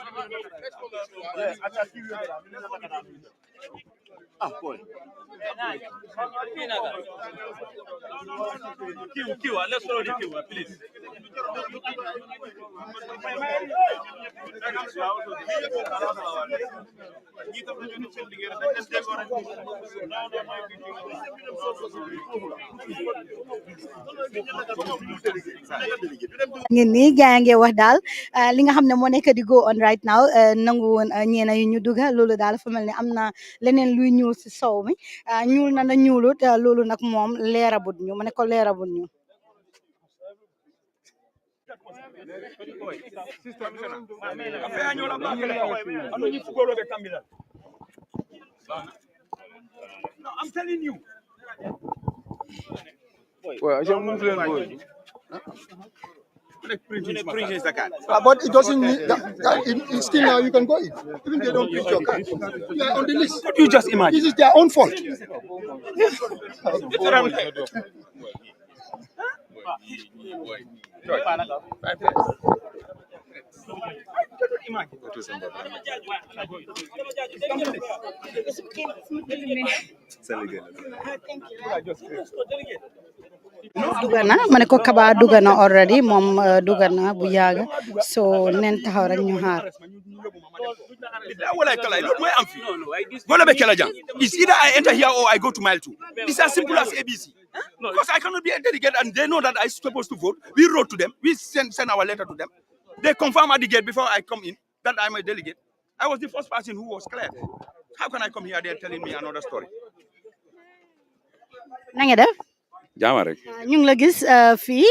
Let's follow the queue, please. ngeen nii gaa ngi wax daal li nga xam ne moo nekk di go on right now nangu woon ñeena yu ñu dugga loolu daal fa mel ni am na leneen luy ñuul si sow mi ñuul na na ñuulut loolu nag moom leerabut ñu ma ne ko leerabut ñu. No, I'm telling you. Well, I don't move them. But it doesn't mean it's still now you can go in. Even they don't print your card. You are on the list. What do you just imagine? This is their own fault. Dugana ma ne ko Kaba dugana already moom dugana bu yaaga so nen taxaw rek ñu xaar. It's either I enter here or I go to mile 2. It's as simple as ABC. Because I cannot be a delegate and they know that I'm supposed to vote. We wrote to them. We send our letter to them. They confirm at the gate before I come in that I'm a delegate. I was the first person who was cleared. How can I come here? They're telling me another story. Na nga def. Jaama rek. ñu ngi la gis fii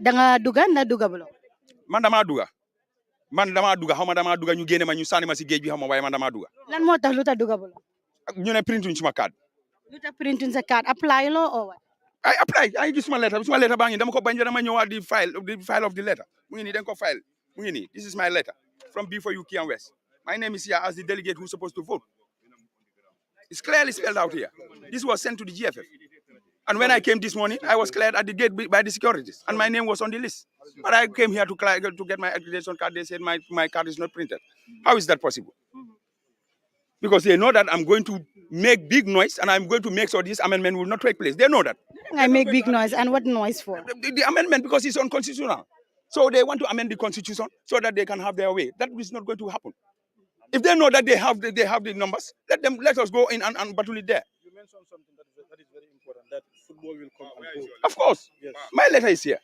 da nga duga na duga bulo. Man dama duga xaw ma dama duga ñu génne ma ñu sànni ma si géej bi xaw ma waaye man dama duga. Lan moo tax lu tax duga bulo. ñu ne printuñ suma card. Lu tax printuñ sa card apply lo or what? I apply. I gis suma letter baa ngi dama ko bañ dama ñëwaat di file of the letter. Mu ngi nii dañ ko file. Mu ngi nii this is my letter from before you Kian West. My name is here as the delegate who's supposed to vote. It's clearly spelled out here. This was sent to the GFF. And when I came this morning, I was cleared at the gate by the securities, and my name was on the list. But I came here to get my accreditation card. They said my card is not printed. How is that possible? Because they know that I'm going to make big noise, and I'm going to make sure this amendment will not take place. They know that. I make big noise, and what noise for? The amendment, because it's unconstitutional. So they want to amend the constitution so that they can have their way. That is not going to happen. If they know that they have the numbers, let us go in and battle it there. You mentioned something that is very important, that football will come and go. Of course. Yes. My letter is here.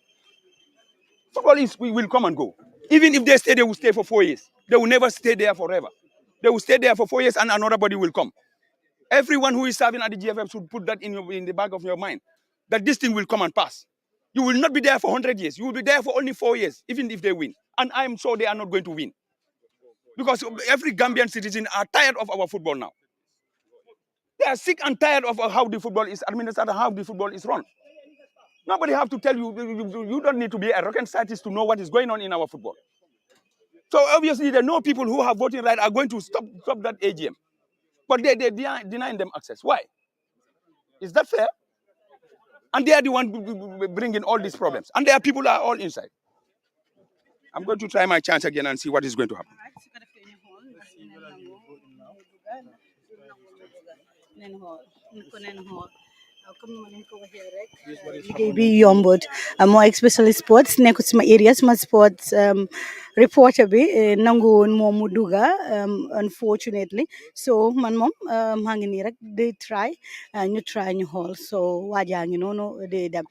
Football will come and go. Even if they stay, they will stay for 4 years. They will never stay there forever. They will stay there for 4 years and another body will come. Everyone who is serving at the GFF should put that in the back of your mind, that this thing will come and pass. You will not be there for 100 years. You will be there for only 4 years, even if they win. And I am sure they are not going to win. Because every Gambian citizen are tired of our football now. They are sick and tired of how the football is administered and how the football is run. Nobody have to tell you, you don't need to be a rocket scientist to know what is going on in our football. So obviously, the no people who have voting right are going to stop that AGM. But they denying them access. Why? Is that fair? And they are the one bringing all these problems. And their people are all inside. I'm going to try my chance again and see what is going to happen. liggéey bi yombut mooy especially sports nekku suma area suma sports reporter bi nangu woon moom mu duga unfortunately so man moom maa ngi nii rek day try ñu xool so waajaa ngi noonu day dem.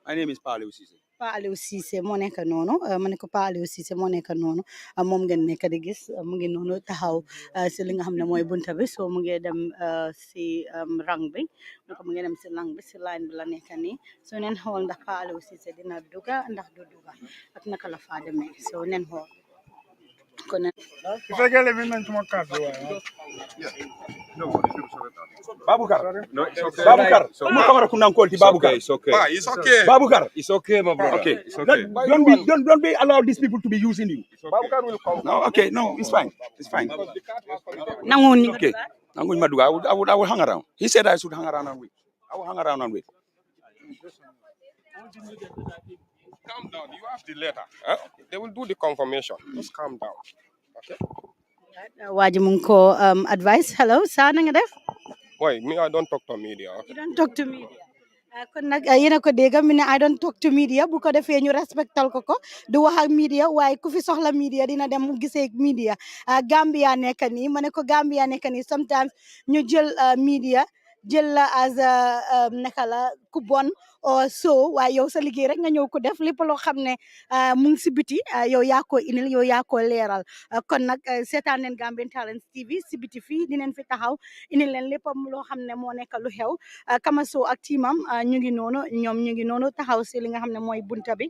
My name is Paulo Cisse. Pa Aliou Cissé moo nekk noonu ma ne ko Pa Aliou Cissé moo nekk noonu moom ngeen nekk di gis mu ngi noonu taxaw si li nga xam ne mooy bunta bi so mu ngi dem si rang bi donc mu ngi dem si rang bi si line bi la nekk nii so neen xool ndax Pa Aliou Cissé dina duga ndax du duga ak naka la faa demee so neen xool kon Babukar. No, it's okay. Babukar. No, Kamara Kunang Kolti Babukar. It's okay. It's okay. Babukar. It's okay, my brother. Okay. It's okay. Don't be allow these people to be using you. Babukar will come. No, okay, no, it's fine. It's fine. Okay. Nangun Maduga. I will hang around. He said I should hang around and wait. I will hang around and wait. Calm down. You have the letter. Huh? They will do the confirmation. Just calm down. Okay. waa ji mu ngi ko advice hello saa na nga def Wait, me, I don't talk to media. Okay? you don't talk to media kon nag yéen a ko dégg mi ne I don't talk to media bu ko defee ñu respectal ko du wax ak media waaye ku fi soxla media dina dem mu gisee media Gambia nekk nii ma ne ko Gambia nekk nii sometimes ñu jël media jël la as naka la ku bon so waaye yow sa liggéey rek nga ñëw ko def lépp loo xam ne mu ngi si biti yow yaa ko inil yow yaa ko leeral kon nag seetaan leen Gambian Talents TV si biti fii dinañ fi taxaw inil leen lépp loo xam ne moo nekk lu xew Kamaso ak tiimam ñu ngi noonu ñoom ñu ngi noonu taxaw si li nga xam ne mooy bunta bi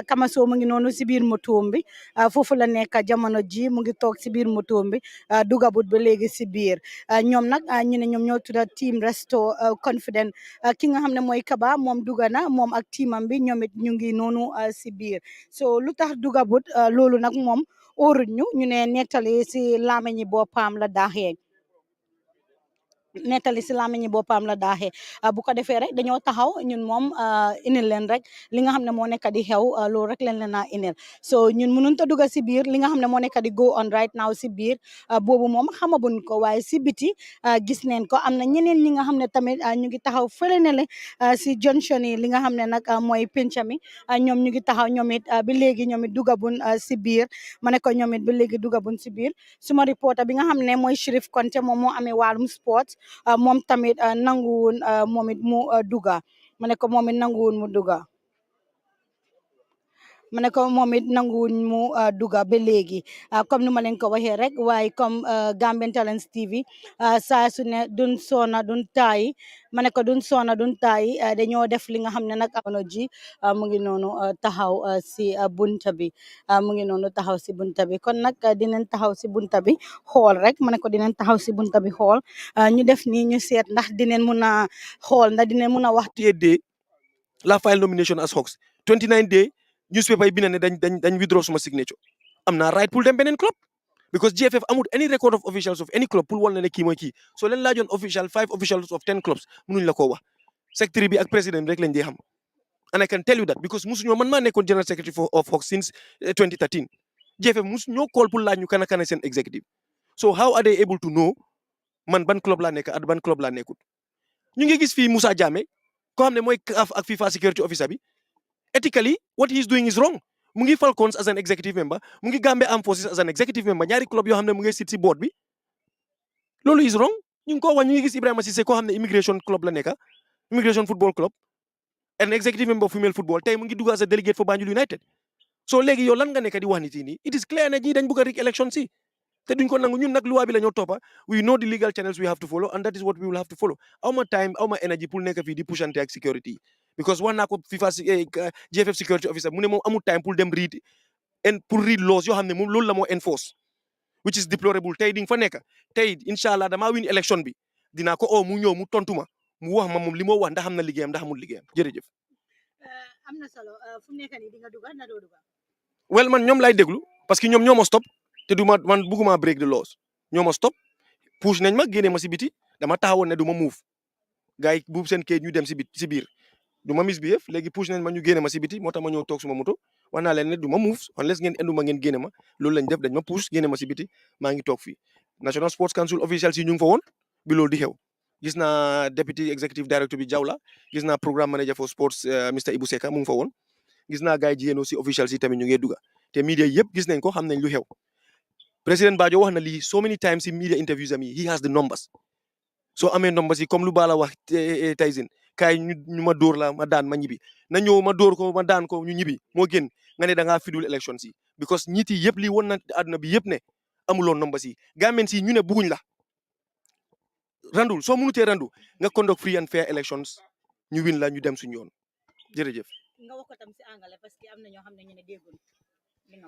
Kamaso mu ngi noonu si biir motoom bi foofu la nekk jamono ji mu ngi toog si biir motoom bi dugabut ba léegi si biir ñoom nag ñu ne ñoom ñoo tudda team resto confident ki nga xam ne mooy Kaba moom duga na moom ak tiimam bi ñoom it ñu ngi noonu si biir so lu tax dugabut loolu nag moom óoruñ ñu ne nettali si laameñi boppam la daaxee nettali si làmmiñi boppam la daaxee bu ko defee rek dañoo taxaw ñun moom inil leen rek li nga xam ne moo nekk di xew loolu rek leen a inil so ñun mënun ta dugga si biir li nga xam ne moo nekk di go on right now si biir boobu moom xamabuñ ko waaye si biti gis neen ko am na ñeneen ñi nga xam ne tamit ñu ngi taxaw fële ne le si junction yi li nga xam ne nag mooy penca mi ñoom ñu ngi taxaw ñoom it bi léegi ñoom it dugabun si biir ma ne ko ñoom it bi léegi dugabun si biir suma reporter bi nga xam ne mooy Sheriff Konte moom moo amee wàllum sport moom tamit nanguwun moom it mu duga ma ne ko moom it nanguwun mu duga ma ne ko moom it nanguwuñ mu duga ba léegi comme ni ma leen ko waxee rek waaye comme Gambian Talents TV saa su ne duñ soona duñ taayi ma ne ko duñ soona duñ taayi dañoo def li nga xam ne nag amono ji mu ngi noonu taxaw si bunta bi mu ngi noonu taxaw si bunta bi kon nag dinañ taxaw si bunta bi xool rek ma ne ko dinañ taxaw si bunta bi xool ñu def nii ñu seet ndax dinañ mun a xool ndax dinañ mun a wax. 28 day la file nomination as Hawks 29 day newspaper yi bind ne dañ withdraw suma signature am naa right pour dem beneen club because GFF amul any record of officials of any club pour wal na ne kii mooy kii so leen laajoon official 5 officials of 10 clubs mënuñ la koo wax secretary bi ak président rek lañ dee xam and I can tell you that because musuñoo man maa nekkoon general secretary of Hawks since 2013 GFF musuñoo call pour laaj ñu kan ak seen executive so how are they able to know man ban club laa nekk at ban club laa nekkut ñu ngi gis fii Moussa Jammeh ko xam ne mooy CAF ak FIFA security officer bi ethically what he is doing is wrong mu ngi Falcons as an executive member mu ngi Gambia Armed Forces as an executive member ñaari club yoo xam ne mu ngi sit si board bi loolu is wrong ñu ngi ko wax ñu ngi gis Ibrahima Cissé koo xam ne immigration club la nekk immigration football club an executive member of female football tey mu ngi dugg as a delegate for Banjul United so léegi yow lan nga nekk di wax nit yi nii it is clear na ñii dañ bëgg a rig election si te duñ ko nangu ñun nag loi bi la ñoo toppa we know the legal channels we have to follow and that is what we will have to follow awma time awma energy pour nekk fii di pushante ak security because wax naa ko FIFA GFF security officer mu ne moom amul time pour dem read laws yoo xam ne moom loolu la moo enforce which is deplorable tey di nga fa nekk tey incha allah damaa win election bi dinaa ko mu ñëw mu tontuma mu wax ma moom li moo wax ndax xam na liggéeyam ndax amul liggéeyam jërëjëf. am na solo fu mu nekk nii di nga duga na doo duga. well man ñoom lay déglu parce que ñoom ñoo ma stop te du ma man bugguma break the laws ñoo ma stop push nañ ma génne ma si biti dama taxawoon ne du ma move gars yi bu seen kayit ñu dem si biir du ma misbehave léegi push nañ ma ñu génne ma si biti moo tax ma ñëw toog suma moto wax naa leen ne du ma move unless ngeen endu ma ngeen génne ma loolu lañ def dañ ma push génne ma si biti maa ngi toog fii National Sports Council officials yi ñu ngi fa woon bi loolu di xew gis naa deputy executive director bi Jawla gis naa programme manager for sports Mr Ibou Seka mu ngi fa woon gis naa gars yi jigéen aussi officials yi tamit ñu ngi duga te media yëpp gis nañ ko xam nañ lu xew President Bajo wax na lii so many times in media interviews am yi he has the numbers soo amee numbers yi comme lu Bala wax Tyson kaay ñu ma dóor la ma daan ma ñibbi na ñëw ma dóor ko ma daan ko ñu ñibbi moo gën nga ne da ngaa fidul élection si because ñiti yëpp lii won na àdduna bi yëpp ne amuloon nomba si Gambian si ñu ne bugguñ la randul soo mënutee randu nga conduct free and fair elections ñu win la ñu dem suñu yoon jërëjëf. nga wax ko tam si anglais parce que am na ñoo xam ne ñu ne déggul.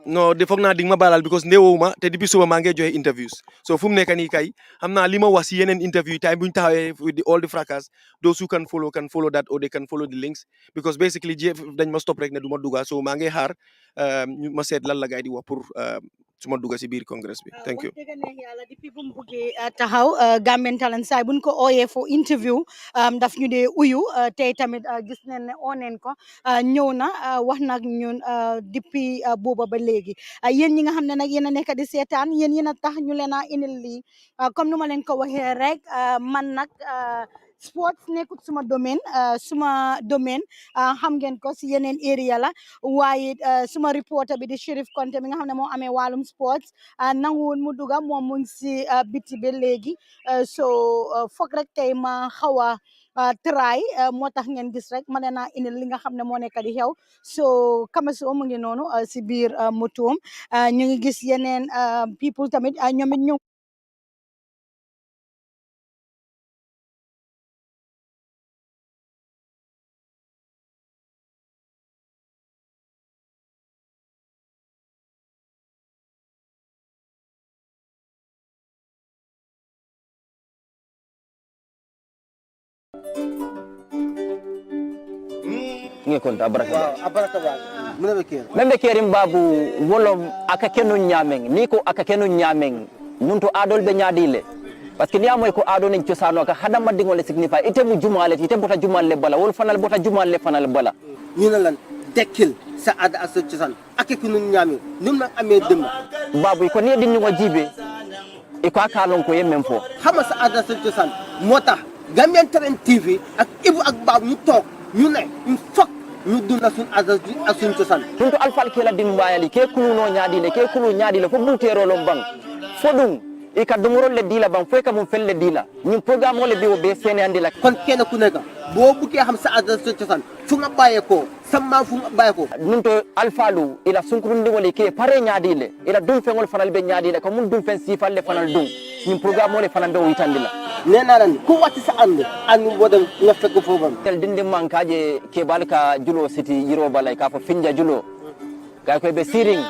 non de foog naa di nga ma baalal because ndeewoo ma te depuis suba maa ngi joxe interviews so fu mu nekk nii kay xam naa li ma wax si yeneen interview time bu ñu taxawee with all the fracas those who can follow that or they can follow the links because basically dañ ma stop rek ne du ma dugga so maa ngi xaar ñu ma seet lan la gaay di wax pour su ma dugga si biir congress bi thank you. dëgg neex yàlla depuis bu mu buggee taxaw Gambian Talents saa buñ ko ooyee for interview daf ñu dee uyu tey tamit gis nañ ne oo neen ko ñëw na wax nag ñun depuis booba ba léegi yéen ñi nga xam ne nag yéen a nekk di seetaan yéen a tax ñu leen a indil lii comme nu ma leen ko waxee rek man nag sports nekkut suma domaine xam ngeen ko si yeneen area la waaye suma reporter bi di Sheriff Konte mi nga xam ne moo amee wàllum sports nanguwul mu duga moom mu ngi si biti ba léegi so foog rek tey ma xaw a try moo tax ngeen gis rek ma leen a indil li nga xam ne moo nekk di xew so Kamaso mu ngi noonu si biir motoom ñu ngi gis yeneen people tamit ñoom it ñëw ngekonta abaraka membe kerim babu wolom aka kenu nyameng ni ko aka kenu nyameng nunto adol be nyaadile parce que ni amoy ko ado nen ciosano ka hada madingo le signify ite mu jumale ite bota jumale bala wol fanal bota jumale fanal bala ñu ne lan dekkil sa ada ak sa cosaan ak kenu nyami ñum nak amé dem babu ko ni dinni ngo jibe e ko akalon ko yemmen fo xama sa ada sa cosaan motax Gambian Talents TV ak Ibu ak Babu ñu tok ñu ne il faut ñu dunda sun ada ak sun cosaan tunto alfal kala dimbayali ke kulu no nyaadile ke kulu nyaadile fo butero lo bang fodum e ka dumoro le dila bang fo ka mum felle dila ñun programme le biwo be sene andila kon kenn ku nekk boo buggee xam sa ada sa cosaan fu nga bàyyee ko sama fu nga bàyyee ko nunto alfalu ila sunkurundi wali ke pare nyaadile ila dum fengol fanal be nyaadile ko mun dum fen sifalle fanal dum ñun programme le fanal be witandila nena lan ko wati sa ande anu bodam nga fekk fofam tel dindi mankaje ke balka julo city yiro balay ka fo finja julo gay ko be siring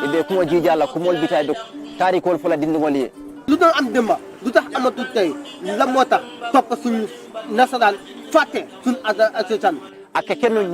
e be kuma jijala ko mol bitay do tari ko fula dindi wali lu doon am demba lu tax amatu tey la moo tax topp suñu nasaraan fàtte suñu ada ak cosaan ak kenn